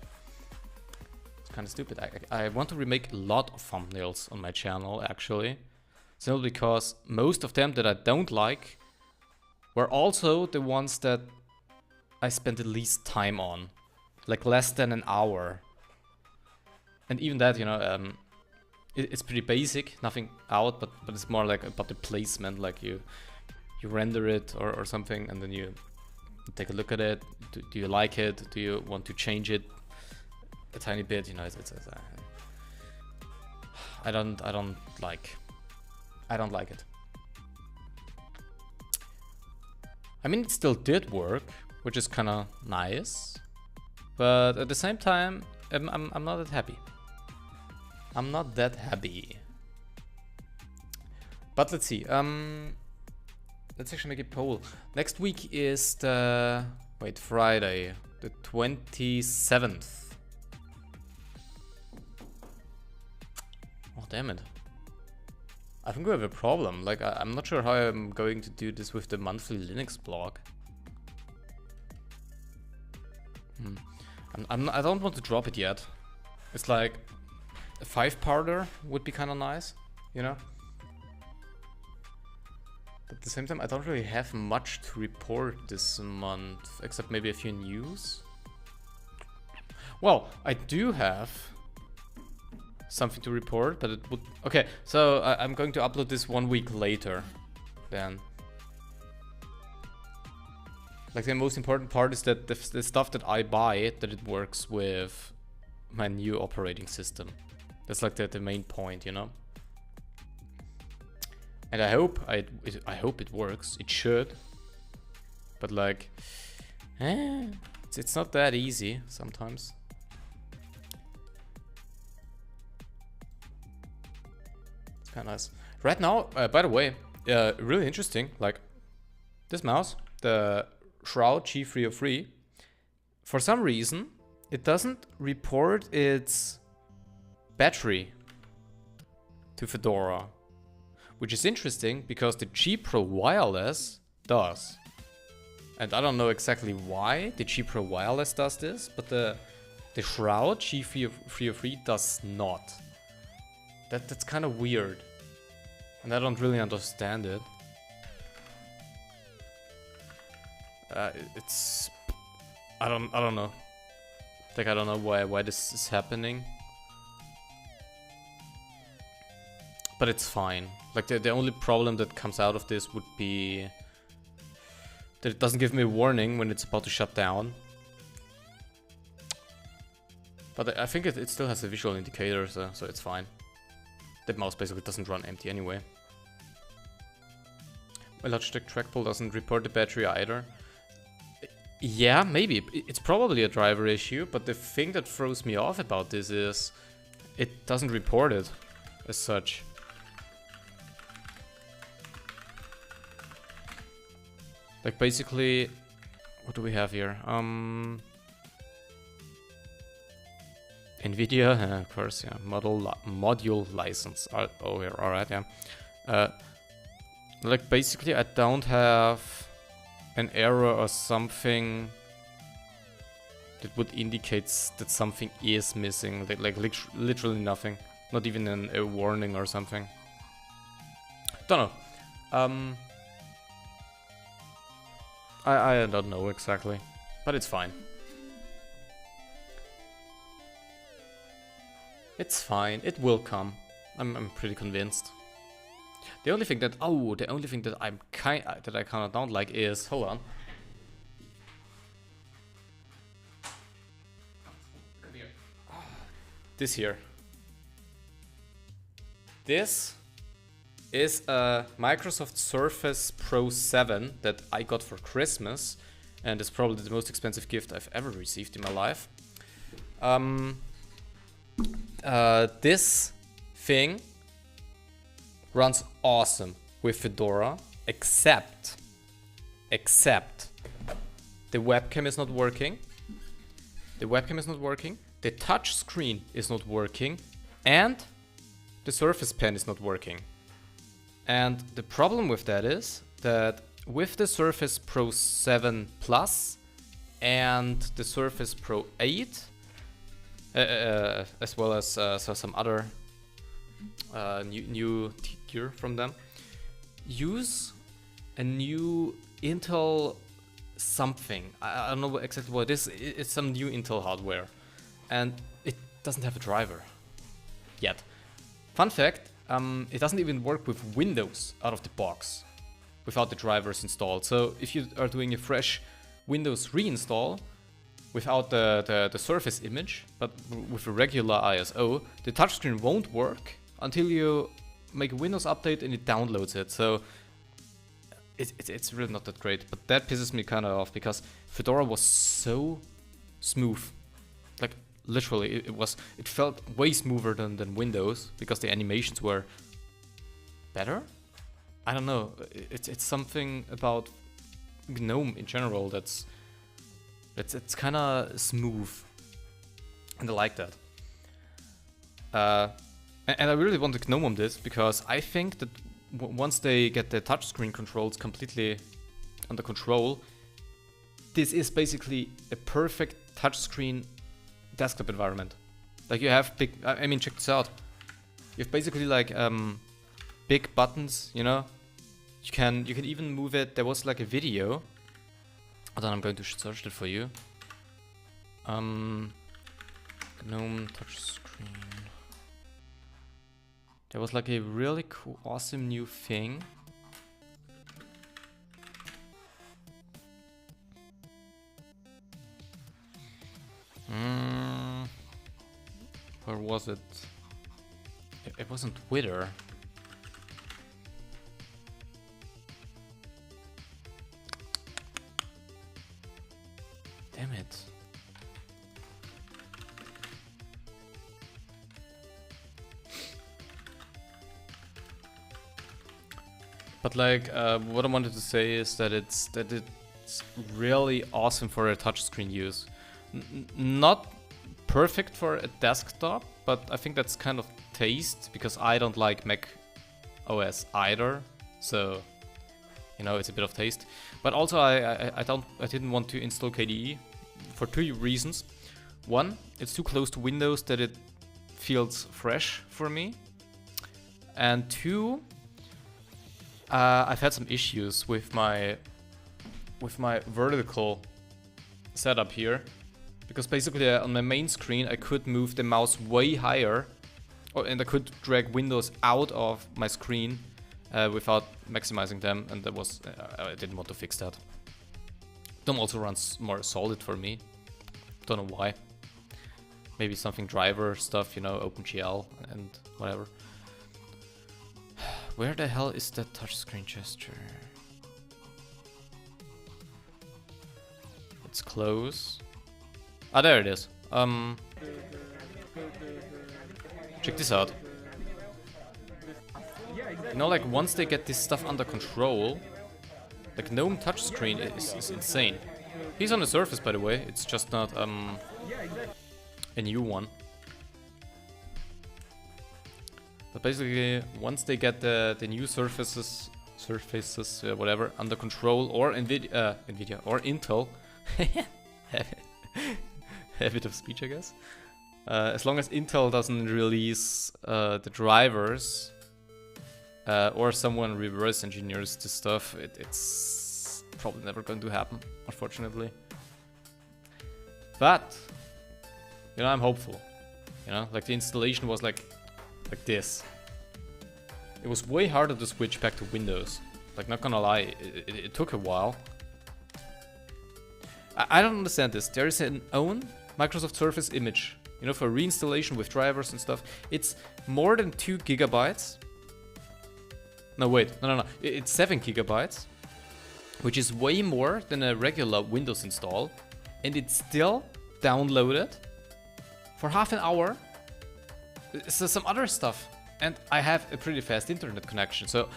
It's kind of stupid. I want to remake a lot of thumbnails on my channel, actually, simply because most of them that I don't like were also the ones that I spent the least time on. Like less than an hour. And even that, you know, it's pretty basic, nothing out, but it's more like about the placement, like you render it or something, and then you take a look at it. Do you like it? Do you want to change it a tiny bit? You know, I don't like it. I mean, it still did work, which is kind of nice, but at the same time, I'm not that happy. I'm not that happy. But let's see. Let's actually make a poll. Next week is the Friday, the 27th. Oh damn it! I think we have a problem. Like I'm not sure how I'm going to do this with the monthly Linux blog. I don't want to drop it yet. It's like a 5-parter would be kind of nice, you know. But at the same time, I don't really have much to report this month, except maybe a few news. Well, I do have something to report, but it would... Okay, so I'm going to upload this 1 week later then. Like the most important part is that the stuff that I buy, that it works with my new operating system. That's like the main point, you know. And I hope it works. It should. But like, it's not that easy sometimes. It's kind of nice. Right now, by the way, really interesting. Like this mouse, the Shroud G303, for some reason, it doesn't report its battery to Fedora, which is interesting because the G Pro Wireless does. And I don't know exactly why the G Pro Wireless does this, but the Shroud G303 does not. That's kind of weird, and I don't really understand it. It's I don't know. Like I don't know why this is happening. But it's fine. Like the only problem that comes out of this would be that it doesn't give me a warning when it's about to shut down. But I think it still has a visual indicator, so it's fine. That mouse basically doesn't run empty anyway. My Logitech trackball doesn't report the battery either. Yeah, maybe. It's probably a driver issue, but the thing that throws me off about this is it doesn't report it as such. Like basically, what do we have here? NVIDIA, of course, yeah. Module license. Oh, here, alright, yeah. Like basically, I don't have an error or something that would indicate that something is missing. Like literally nothing. Not even a warning or something. Don't know. I don't know exactly, but it's fine. It's fine. It will come. I'm pretty convinced. The only thing that I kind of don't like is, hold on. Come here. This here. This is a Microsoft Surface Pro 7 that I got for Christmas, and it's probably the most expensive gift I've ever received in my life. This thing runs awesome with Fedora, except the webcam is not working. The touch screen is not working, and the Surface Pen is not working. And the problem with that is that with the Surface Pro 7 Plus and the Surface Pro 8, as well as some other new gear from them, use a new Intel something. I don't know exactly what it is. It's some new Intel hardware. And it doesn't have a driver yet. Fun fact, it doesn't even work with Windows out of the box without the drivers installed. So if you are doing a fresh Windows reinstall without the Surface image, but with a regular ISO, the touchscreen won't work until you make a Windows update and it downloads it. So it's really not that great, but that pisses me kind of off because Fedora was so smooth. Like literally, it felt way smoother than Windows because the animations were better. I don't know. It's something about GNOME in general it's kind of smooth, and I like that. And I really want to GNOME on this because I think that once they get the touchscreen controls completely under control, this is basically a perfect touchscreen desktop environment. Like you have big, I mean, check this out. You have basically like big buttons, you know. You can even move it. There was like a video. Hold on, I'm going to search it for you. GNOME touchscreen. There was like a really cool, awesome new thing. Where was it? It wasn't Twitter. Damn it. But like, what I wanted to say is that it's really awesome for a touchscreen use. Not perfect for a desktop, but I think that's kind of taste because I don't like Mac OS either. So, you know, it's a bit of taste. But also, I didn't want to install KDE for two reasons. One, it's too close to Windows that it feels fresh for me. And two, I've had some issues with my vertical setup here, because basically on my main screen I could move the mouse way higher, and I could drag windows out of my screen without maximizing them, and that was I didn't want to fix that. DOM also runs more solid for me. Don't know why. Maybe something driver stuff, you know, OpenGL and whatever. Where the hell is that touchscreen gesture? It's close. Ah, there it is. Check this out. You know, like once they get this stuff under control, the GNOME touchscreen is insane. He's on the Surface, by the way. It's just not a new one. But basically, once they get the new surfaces, whatever, under control, or Nvidia or Intel, habit of speech, I guess. As long as Intel doesn't release the drivers, or someone reverse engineers this stuff, it's probably never going to happen, unfortunately. But you know, I'm hopeful. You know, like the installation was like this. It was way harder to switch back to Windows. Like, not gonna lie, it took a while. I don't understand this. There is an own Microsoft Surface image, you know, for reinstallation with drivers and stuff. It's more than 2 gigabytes. No, wait, no. It's 7 gigabytes, which is way more than a regular Windows install, and it's still downloaded for half an hour. So some other stuff, and I have a pretty fast internet connection, so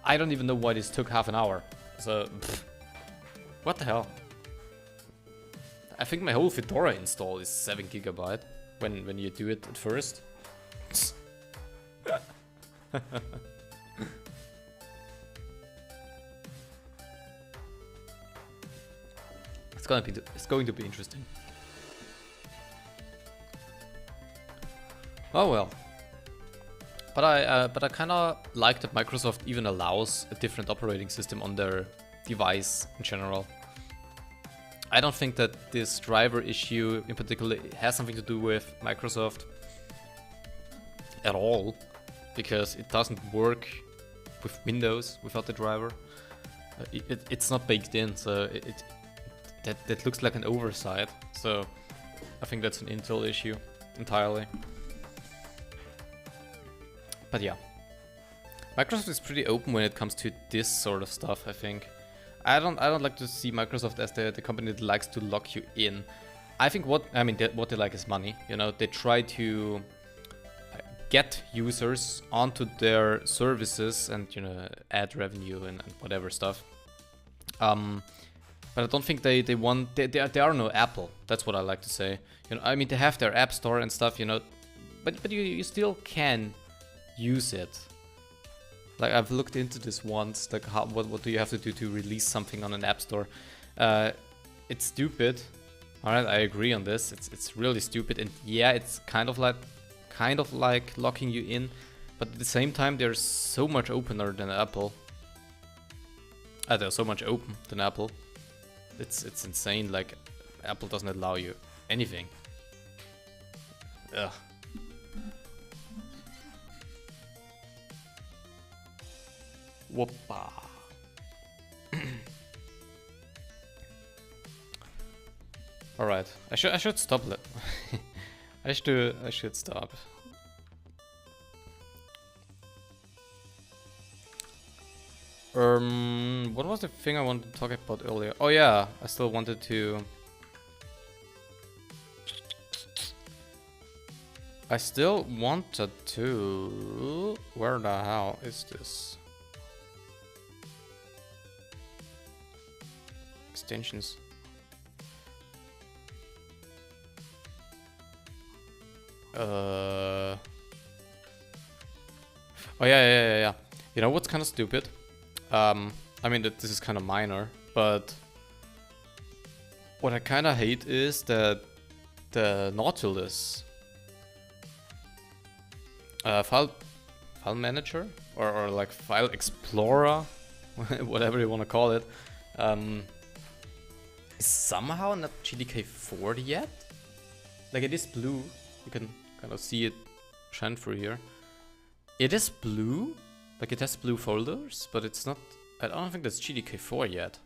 I don't even know why this took half an hour. So, what the hell? I think my whole Fedora install is 7 gigabyte when you do it at first. It's going to be interesting. Oh well. But I kind of like that Microsoft even allows a different operating system on their device in general. I don't think that this driver issue in particular has something to do with Microsoft at all, because it doesn't work with Windows without the driver. It's not baked in, so that looks like an oversight. So I think that's an Intel issue entirely. But yeah, Microsoft is pretty open when it comes to this sort of stuff. I think I don't like to see Microsoft as the company that likes to lock you in. I think what they like is money. You know, they try to get users onto their services and, you know, add revenue and whatever stuff. But I don't think they are no Apple. That's what I like to say. You know, I mean, they have their app store and stuff, you know, but you still can use it. Like, I've looked into this once, like what do you have to do to release something on an app store? It's stupid. Alright, I agree on this. It's really stupid, and yeah, it's kind of like locking you in, but at the same time they're so much opener than Apple. They're so much open than Apple. It's insane. Like, Apple doesn't allow you anything. Ugh. Whoopa. All right, I should stop. I should stop. What was the thing I wanted to talk about earlier? Oh yeah, I still wanted to. Where the hell is this? Extensions. Oh yeah. You know what's kind of stupid? I mean, this is kind of minor, but what I kind of hate is that the Nautilus file manager or like file explorer, whatever you want to call it, is somehow not GTK 4 yet. Like, it is blue. You can kind of see it shine through here. It is blue. Like, it has blue folders, but it's not. I don't think that's GTK 4 yet.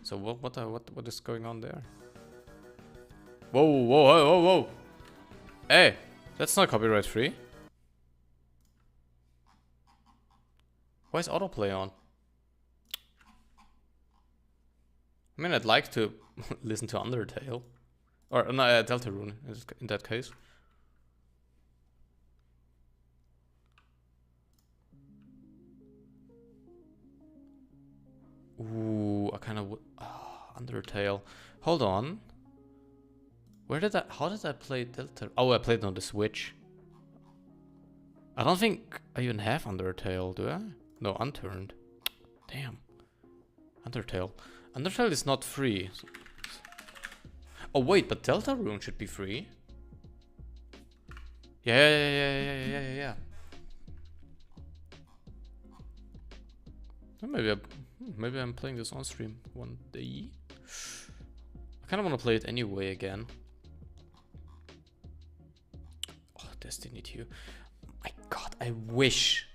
So what is going on there? Whoa! Hey, that's not copyright free. Why is autoplay on? I mean, I'd like to listen to Undertale, or no, Deltarune in that case. Ooh, I kind of would. Undertale. Hold on. How did I play Delta? Oh, I played it on the Switch. I don't think I even have Undertale, do I? No, Unturned. Damn. Undertale. Undertale is not free. Oh wait, but Deltarune should be free. Yeah. Maybe I'm playing this on stream one day. I kind of want to play it anyway again. Oh, Destiny 2. My god, I wish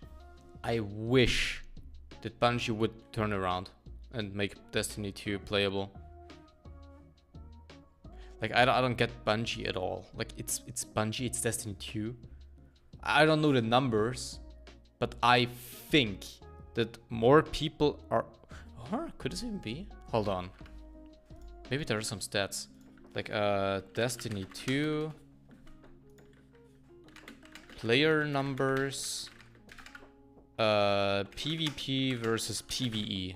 that Bungie would turn around and make Destiny 2 playable. Like, I don't get Bungie at all. Like, it's Bungie, it's Destiny 2. I don't know the numbers, but I think that more people are... Or could this even be? Hold on. Maybe there are some stats. Like, Destiny 2... Player numbers... PvP versus PvE.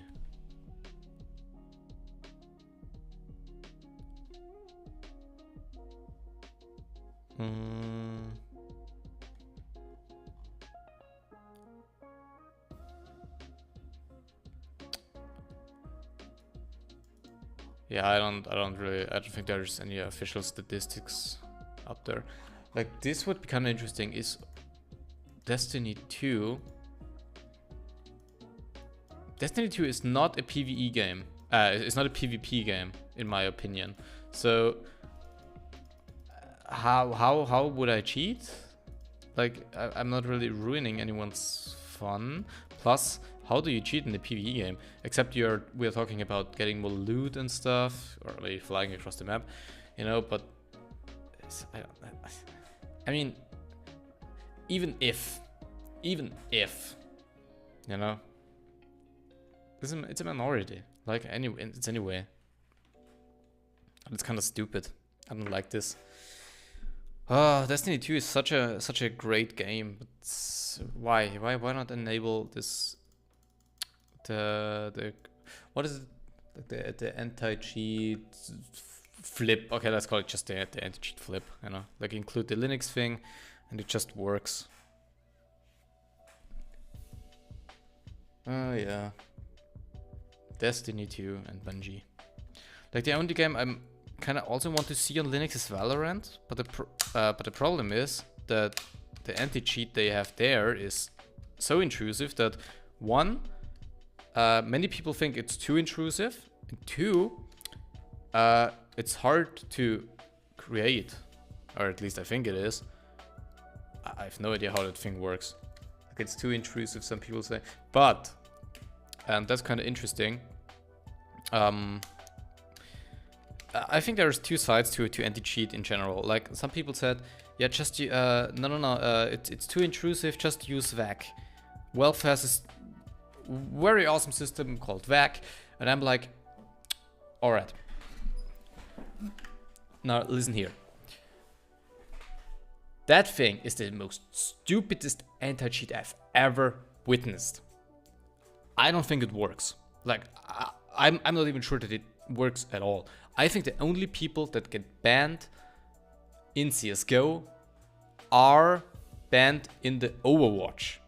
Yeah, I don't think there's any official statistics up there. Like, this would be kind of interesting. Is Destiny 2... Destiny 2 is not a PvE game. It's not a PvP game, in my opinion. So how would I cheat? Like, I'm not really ruining anyone's fun. Plus, how do you cheat in the PvE game? Except we're talking about getting more loot and stuff, or like flying across the map, you know. But I mean, even if, you know, it's a minority. Like anyway. It's kind of stupid. I don't like this. Destiny 2 is such a great game. But why not enable this? The what is it? Like the anti-cheat flip. Okay, let's call it just the anti-cheat flip. You know, like include the Linux thing, and it just works. Yeah. Destiny 2 and Bungie. Like the only game I'm kind of also want to see on Linux is Valorant, but the problem is that the anti-cheat they have there is so intrusive that one, many people think it's too intrusive, and two, it's hard to create, or at least I think it is. I have no idea how that thing works. Like it's too intrusive, some people say, but and that's kind of interesting. I think there's two sides to anti-cheat in general. Like some people said, yeah, just no, it's too intrusive. Just use VAC. Valve has this very awesome system called VAC, and I'm like, all right. Now listen here. That thing is the most stupidest anti-cheat I've ever witnessed. I don't think it works. Like I'm not even sure that it works at all. I think the only people that get banned in CSGO are banned in the Overwatch.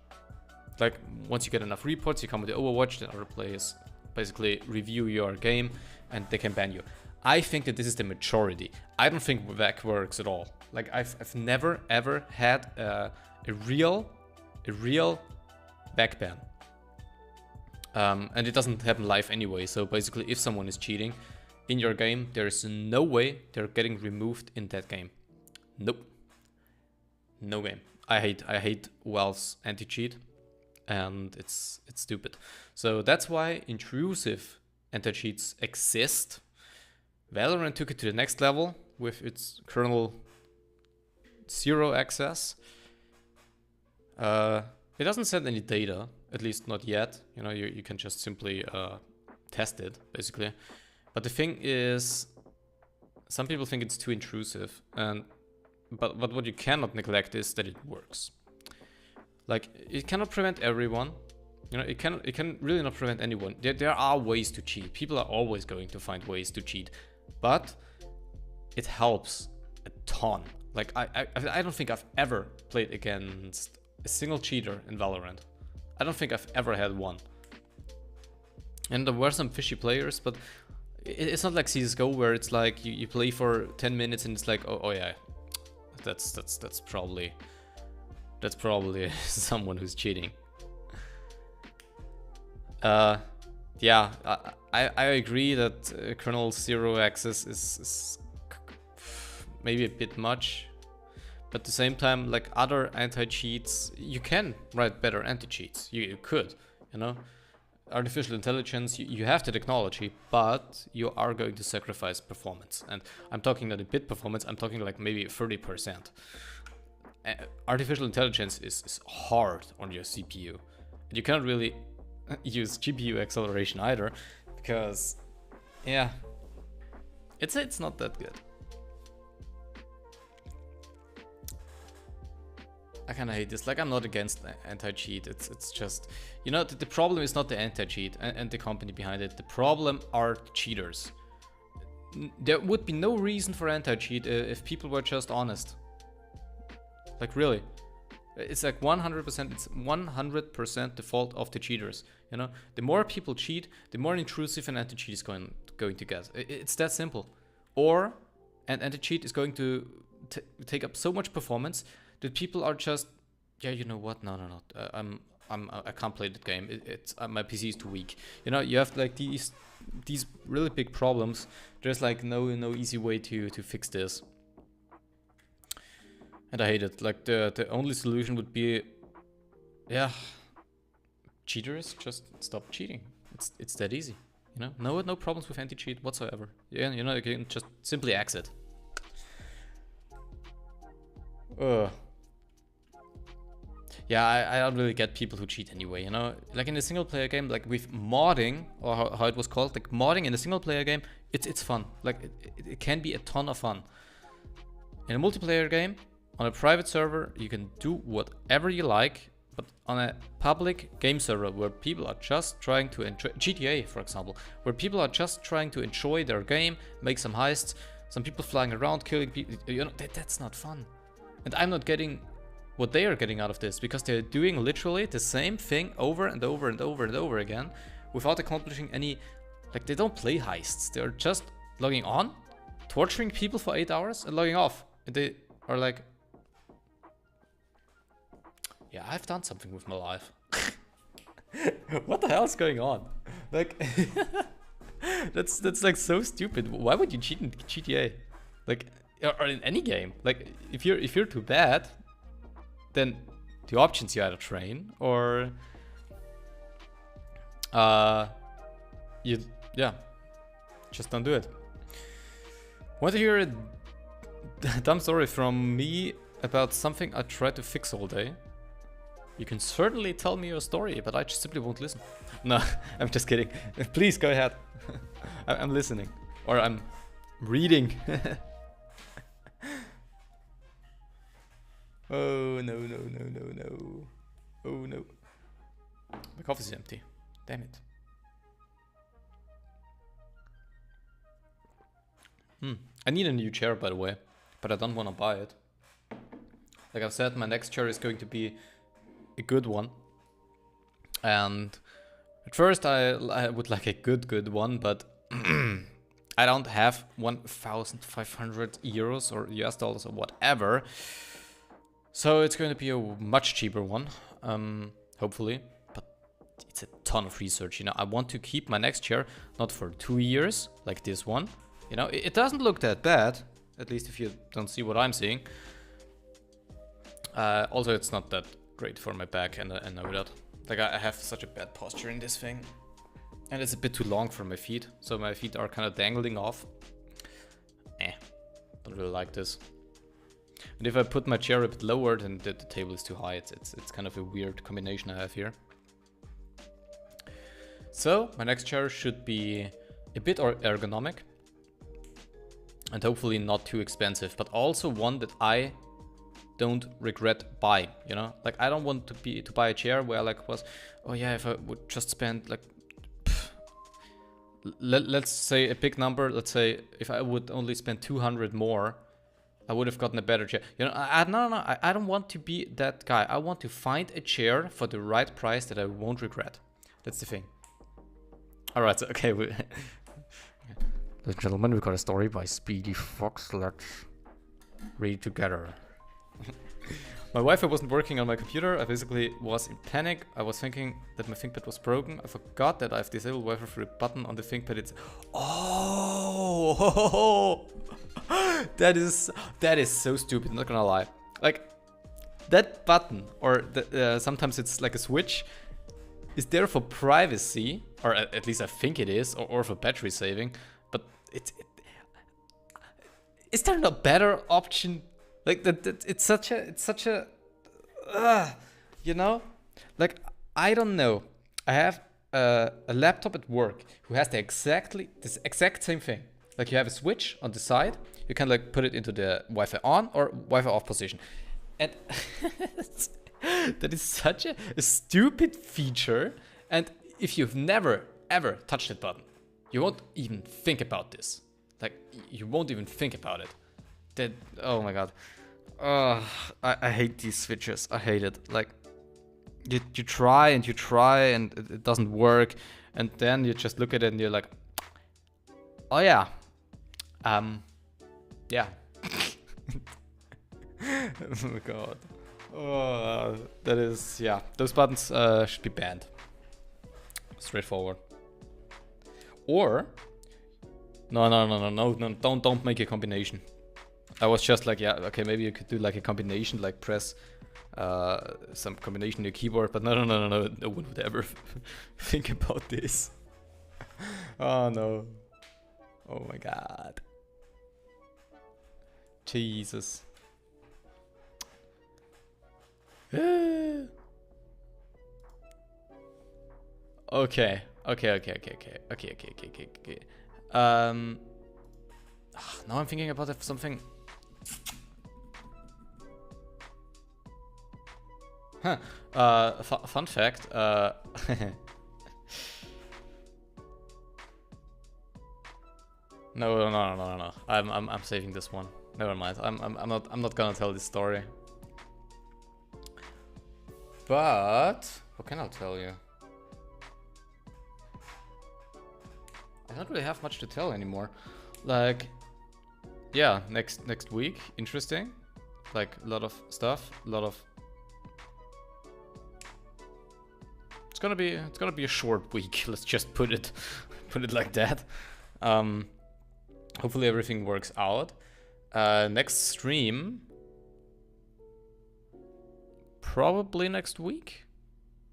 Like once you get enough reports, you come with the Overwatch, then other players basically review your game and they can ban you. I think that this is the majority. I don't think VAC works at all. Like I've never ever had a real VAC ban. And it doesn't happen live anyway, so basically if someone is cheating in your game, there is no way they're getting removed in that game. Nope. No game. I hate Valve's anti-cheat, and it's stupid. So that's why intrusive anti-cheats exist. Valorant took it to the next level with its kernel 0 access. It doesn't send any data, at least not yet. You know, you can just simply test it, basically. But the thing is, some people think it's too intrusive, but what you cannot neglect is that it works. Like it cannot prevent everyone, you know. It can really not prevent anyone. There are ways to cheat. People are always going to find ways to cheat, but it helps a ton. Like I don't think I've ever played against a single cheater in Valorant. I don't think I've ever had one. And there were some fishy players, but it's not like CSGO where it's like you play for 10 minutes and it's like, oh yeah, that's probably someone who's cheating. Yeah, I agree that kernel 0 access is maybe a bit much, but at the same time, like other anti-cheats, you can write better anti-cheats. You could, you know. Artificial intelligence, you have the technology, but you are going to sacrifice performance. And I'm talking not a bit performance, I'm talking like maybe 30%. Artificial intelligence is hard on your CPU. And you cannot really use GPU acceleration either, because, yeah, it's not that good. I kind of hate this. Like, I'm not against anti-cheat. It's just, you know, the problem is not the anti-cheat and the company behind it. The problem are cheaters. There would be no reason for anti-cheat if people were just honest. Like, really. It's like 100%, it's 100% the fault of the cheaters. You know, the more people cheat, the more intrusive an anti-cheat is going to get. It's that simple. Or an anti-cheat is going to take up so much performance that people are just, yeah, you know what? No. I can't play that game. It's my PC is too weak. You know, you have like these really big problems. There's like no easy way to fix this. And I hate it. Like the only solution would be, yeah, cheaters just stop cheating. It's that easy. You know, no problems with anti-cheat whatsoever. Yeah, you know, you can just simply exit. Yeah, I don't really get people who cheat anyway, you know? Like in a single player game, like with modding, or how it was called, like modding in a single player game, it's fun. Like it can be a ton of fun. In a multiplayer game, on a private server, you can do whatever you like, but on a public game server where people are just trying to enjoy, GTA for example, where people are just trying to enjoy their game, make some heists, some people flying around, killing people, you know, that's not fun. And I'm not getting what they are getting out of this, because they're doing literally the same thing over and over and over and over again without accomplishing any, like they don't play heists, they're just logging on, torturing people for 8 hours and logging off. And they are like, yeah, I've done something with my life. What the hell is going on? Like, that's like so stupid. Why would you cheat in GTA? Like, or in any game? Like, if you're too bad, then the options you either train or you just don't do it. Want to hear a dumb story from me about something I tried to fix all day? You can certainly tell me your story, but I just simply won't listen. No, I'm just kidding. Please go ahead. I'm listening, or I'm reading. Oh no. Oh no. My coffee's empty. Damn it. I need a new chair, by the way, but I don't want to buy it. Like I've said, my next chair is going to be a good one. And at first I would like a good one, but I don't have 1,500 euros or US dollars or whatever. So it's going to be a much cheaper one, hopefully, but it's a ton of research, you know. I want to keep my next chair not for 2 years, like this one. You know, it doesn't look that bad, at least if you don't see what I'm seeing. Also, it's not that great for my back, and I know that. Like, I have such a bad posture in this thing, and it's a bit too long for my feet, so my feet are kind of dangling off. Don't really like this. And if I put my chair a bit lower, then the table is too high. It's kind of a weird combination I have here. So my next chair should be a bit ergonomic and hopefully not too expensive, but also one that I don't regret buying, you know? Like, I don't want to buy a chair where like was, oh yeah, if I would just spend like, let's say a big number, let's say if I would only spend 200 more, I would have gotten a better chair. You know, I don't want to be that guy. I want to find a chair for the right price that I won't regret. That's the thing. All right, so, okay. Ladies and gentlemen, we got a story by Speedy Fox. Let's read together. My Wi-Fi wasn't working on my computer. I basically was in panic. I was thinking that my ThinkPad was broken. I forgot that I've disabled Wi-Fi for a button on the ThinkPad. It's that is so stupid. Not gonna lie. Like that button, or sometimes it's like a switch, is there for privacy, or at least I think it is, or for battery saving. But is there no better option? Like that, it's such a, you know, like I don't know. I have a laptop at work who has this exact same thing. Like you have a switch on the side, you can like put it into the Wi-Fi on or Wi-Fi off position, and that is such a stupid feature. And if you've never ever touched that button, you won't even think about this. Like you won't even think about it. That, oh my god. I hate these switches. I hate it. Like you try and it doesn't work, and then you just look at it and you're like, oh yeah, yeah. Oh my god. That is, yeah. Those buttons should be banned. Straightforward. Or no, don't make a combination. I was just like, yeah, okay, maybe you could do like a combination, like press some combination on your keyboard, but no one would ever think about this. Oh no. Oh my god. Jesus. Okay. Now I'm thinking about something. Huh. Fun fact. No. I'm saving this one. Never mind. I'm not gonna tell this story. But what can I tell you? I don't really have much to tell anymore. Like, yeah, next week, interesting. Like a lot of stuff, It's gonna be a short week. Let's just put it like that. Hopefully everything works out. Next stream, probably next week.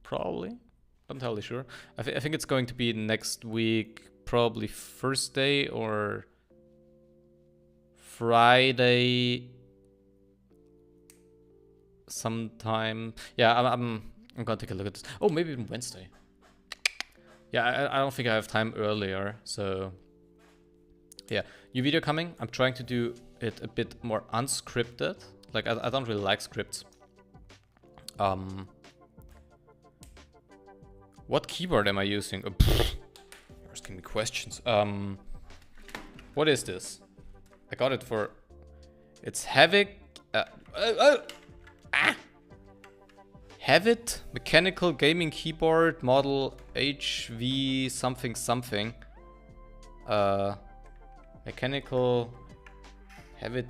Probably, not entirely sure. I think it's going to be next week. Probably Thursday or Friday sometime. Yeah, I'm gonna take a look at this. Oh, maybe even Wednesday. Yeah, I don't think I have time earlier, so yeah. New video coming. I'm trying to do it a bit more unscripted. Like I don't really like scripts. What keyboard am I using? You're asking me questions. What is this? I got it for. It's Havoc. Havit mechanical gaming keyboard model HV something. Havit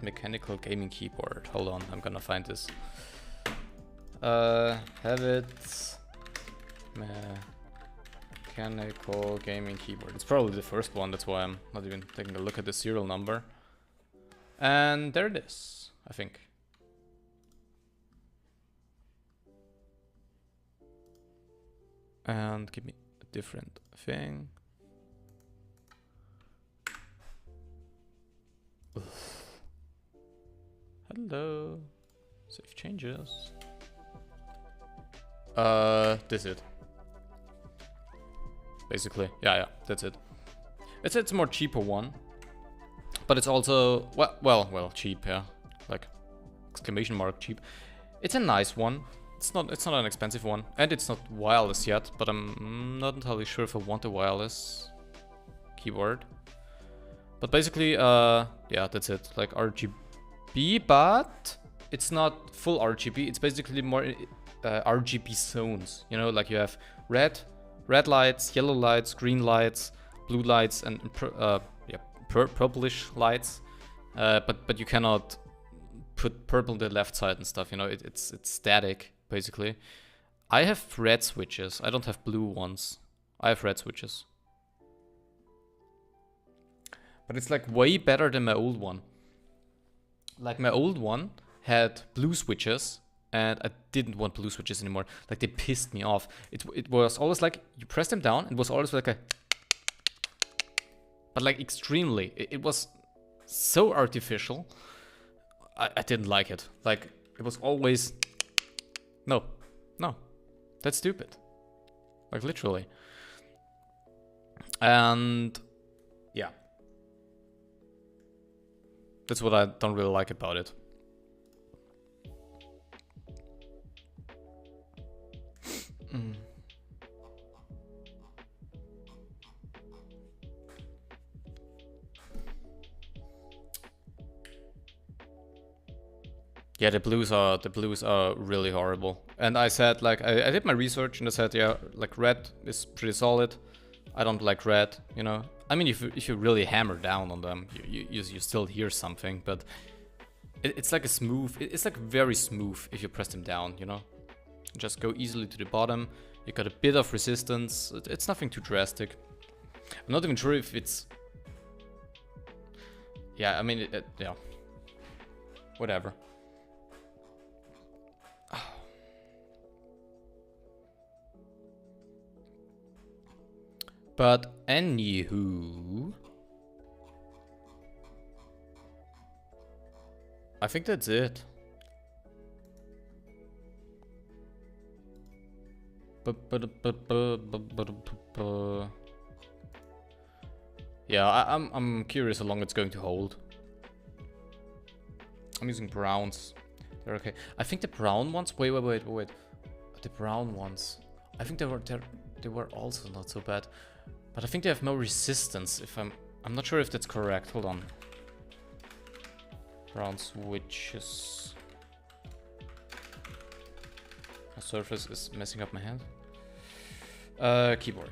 mechanical gaming keyboard. Hold on, I'm gonna find this. Havit mechanical gaming keyboard. It's probably the first one, that's why I'm not even taking a look at the serial number. And there it is, I think. And give me a different thing. Oof. Hello. Save changes. This is it. Basically, yeah, that's it. It's a more cheaper one, but it's also well cheap, yeah. Like exclamation mark cheap. It's a nice one. It's not an expensive one, and it's not wireless yet, but I'm not entirely sure if I want a wireless keyboard. But basically, yeah, that's it. Like RGB, but it's not full RGB. It's basically more RGB zones. You know, like you have red lights, yellow lights, green lights, blue lights, and purplish lights. But you cannot put purple on the left side and stuff. You know, it's static. Basically, I have red switches. I don't have blue ones. I have red switches. But it's like way better than my old one. Like my old one had blue switches, and I didn't want blue switches anymore. Like they pissed me off. It was always like you press them down. It was always like a, but like extremely. It was so artificial. I didn't like it. Like it was always. No, that's stupid. Like literally. And yeah, that's what I don't really like about it. Yeah, the blues are really horrible. And I said, like, I did my research and I said, yeah, like red is pretty solid. I don't like red, you know. I mean, if you really hammer down on them, you still hear something, but It's like a smooth, it's like very smooth if you press them down, you know? Just go easily to the bottom. You got a bit of resistance. It's nothing too drastic. I'm not even sure if it's... Yeah, I mean, yeah. Whatever. But anywho... I think that's it. Yeah, I'm curious how long it's going to hold. I'm using browns. They're okay. I think the brown ones. Wait. The brown ones. I think they were also not so bad, but I think they have more resistance. If I'm not sure if that's correct. Hold on. Brown switches. My surface is messing up my hand. Keyboard.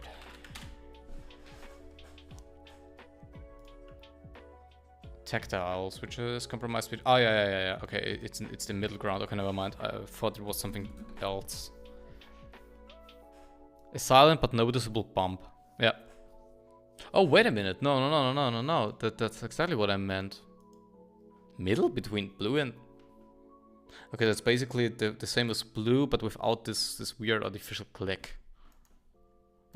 Tactile switches, compromise speed. Oh yeah. Okay, it's the middle ground. Okay, never mind. I thought it was something else. A silent but noticeable bump. Yeah. Oh wait a minute. No. That's exactly what I meant. Middle between blue and... Okay, that's basically the same as blue, but without this weird artificial click.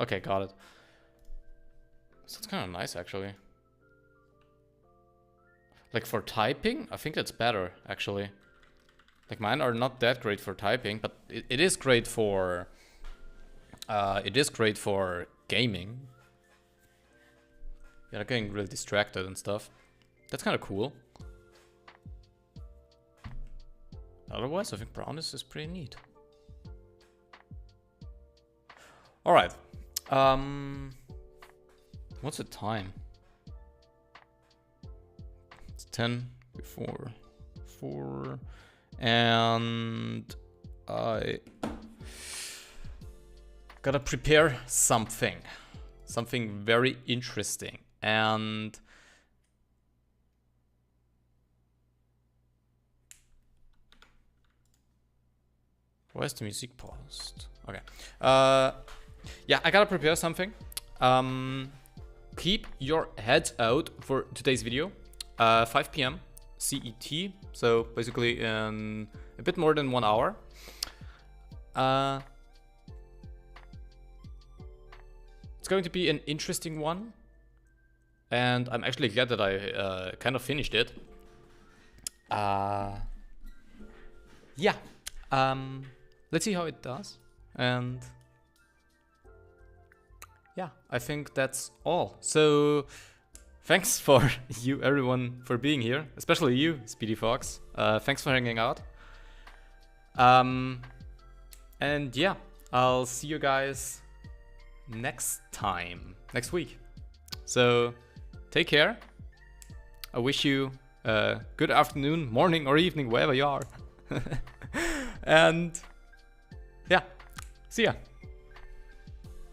Okay, got it. So it's kind of nice, actually. Like for typing, I think that's better, actually. Like mine are not that great for typing, but it is great for... it is great for gaming. Yeah, getting really distracted and stuff. That's kind of cool. Otherwise, I think brown is pretty neat. Alright. What's the time? It's 10 before 4. And I gotta prepare something. Something very interesting. And where's the music paused? Okay. Yeah, I gotta prepare something. Keep your heads out for today's video. 5 p.m. CET. So basically in a bit more than 1 hour. It's going to be an interesting one. And I'm actually glad that I kind of finished it. Yeah. Let's see how it does. And yeah, I think that's all. So thanks for you everyone for being here, especially you, Speedy Fox. Thanks for hanging out. And yeah, I'll see you guys next week. So take care. I wish you a good afternoon, morning, or evening, wherever you are. And yeah, see ya.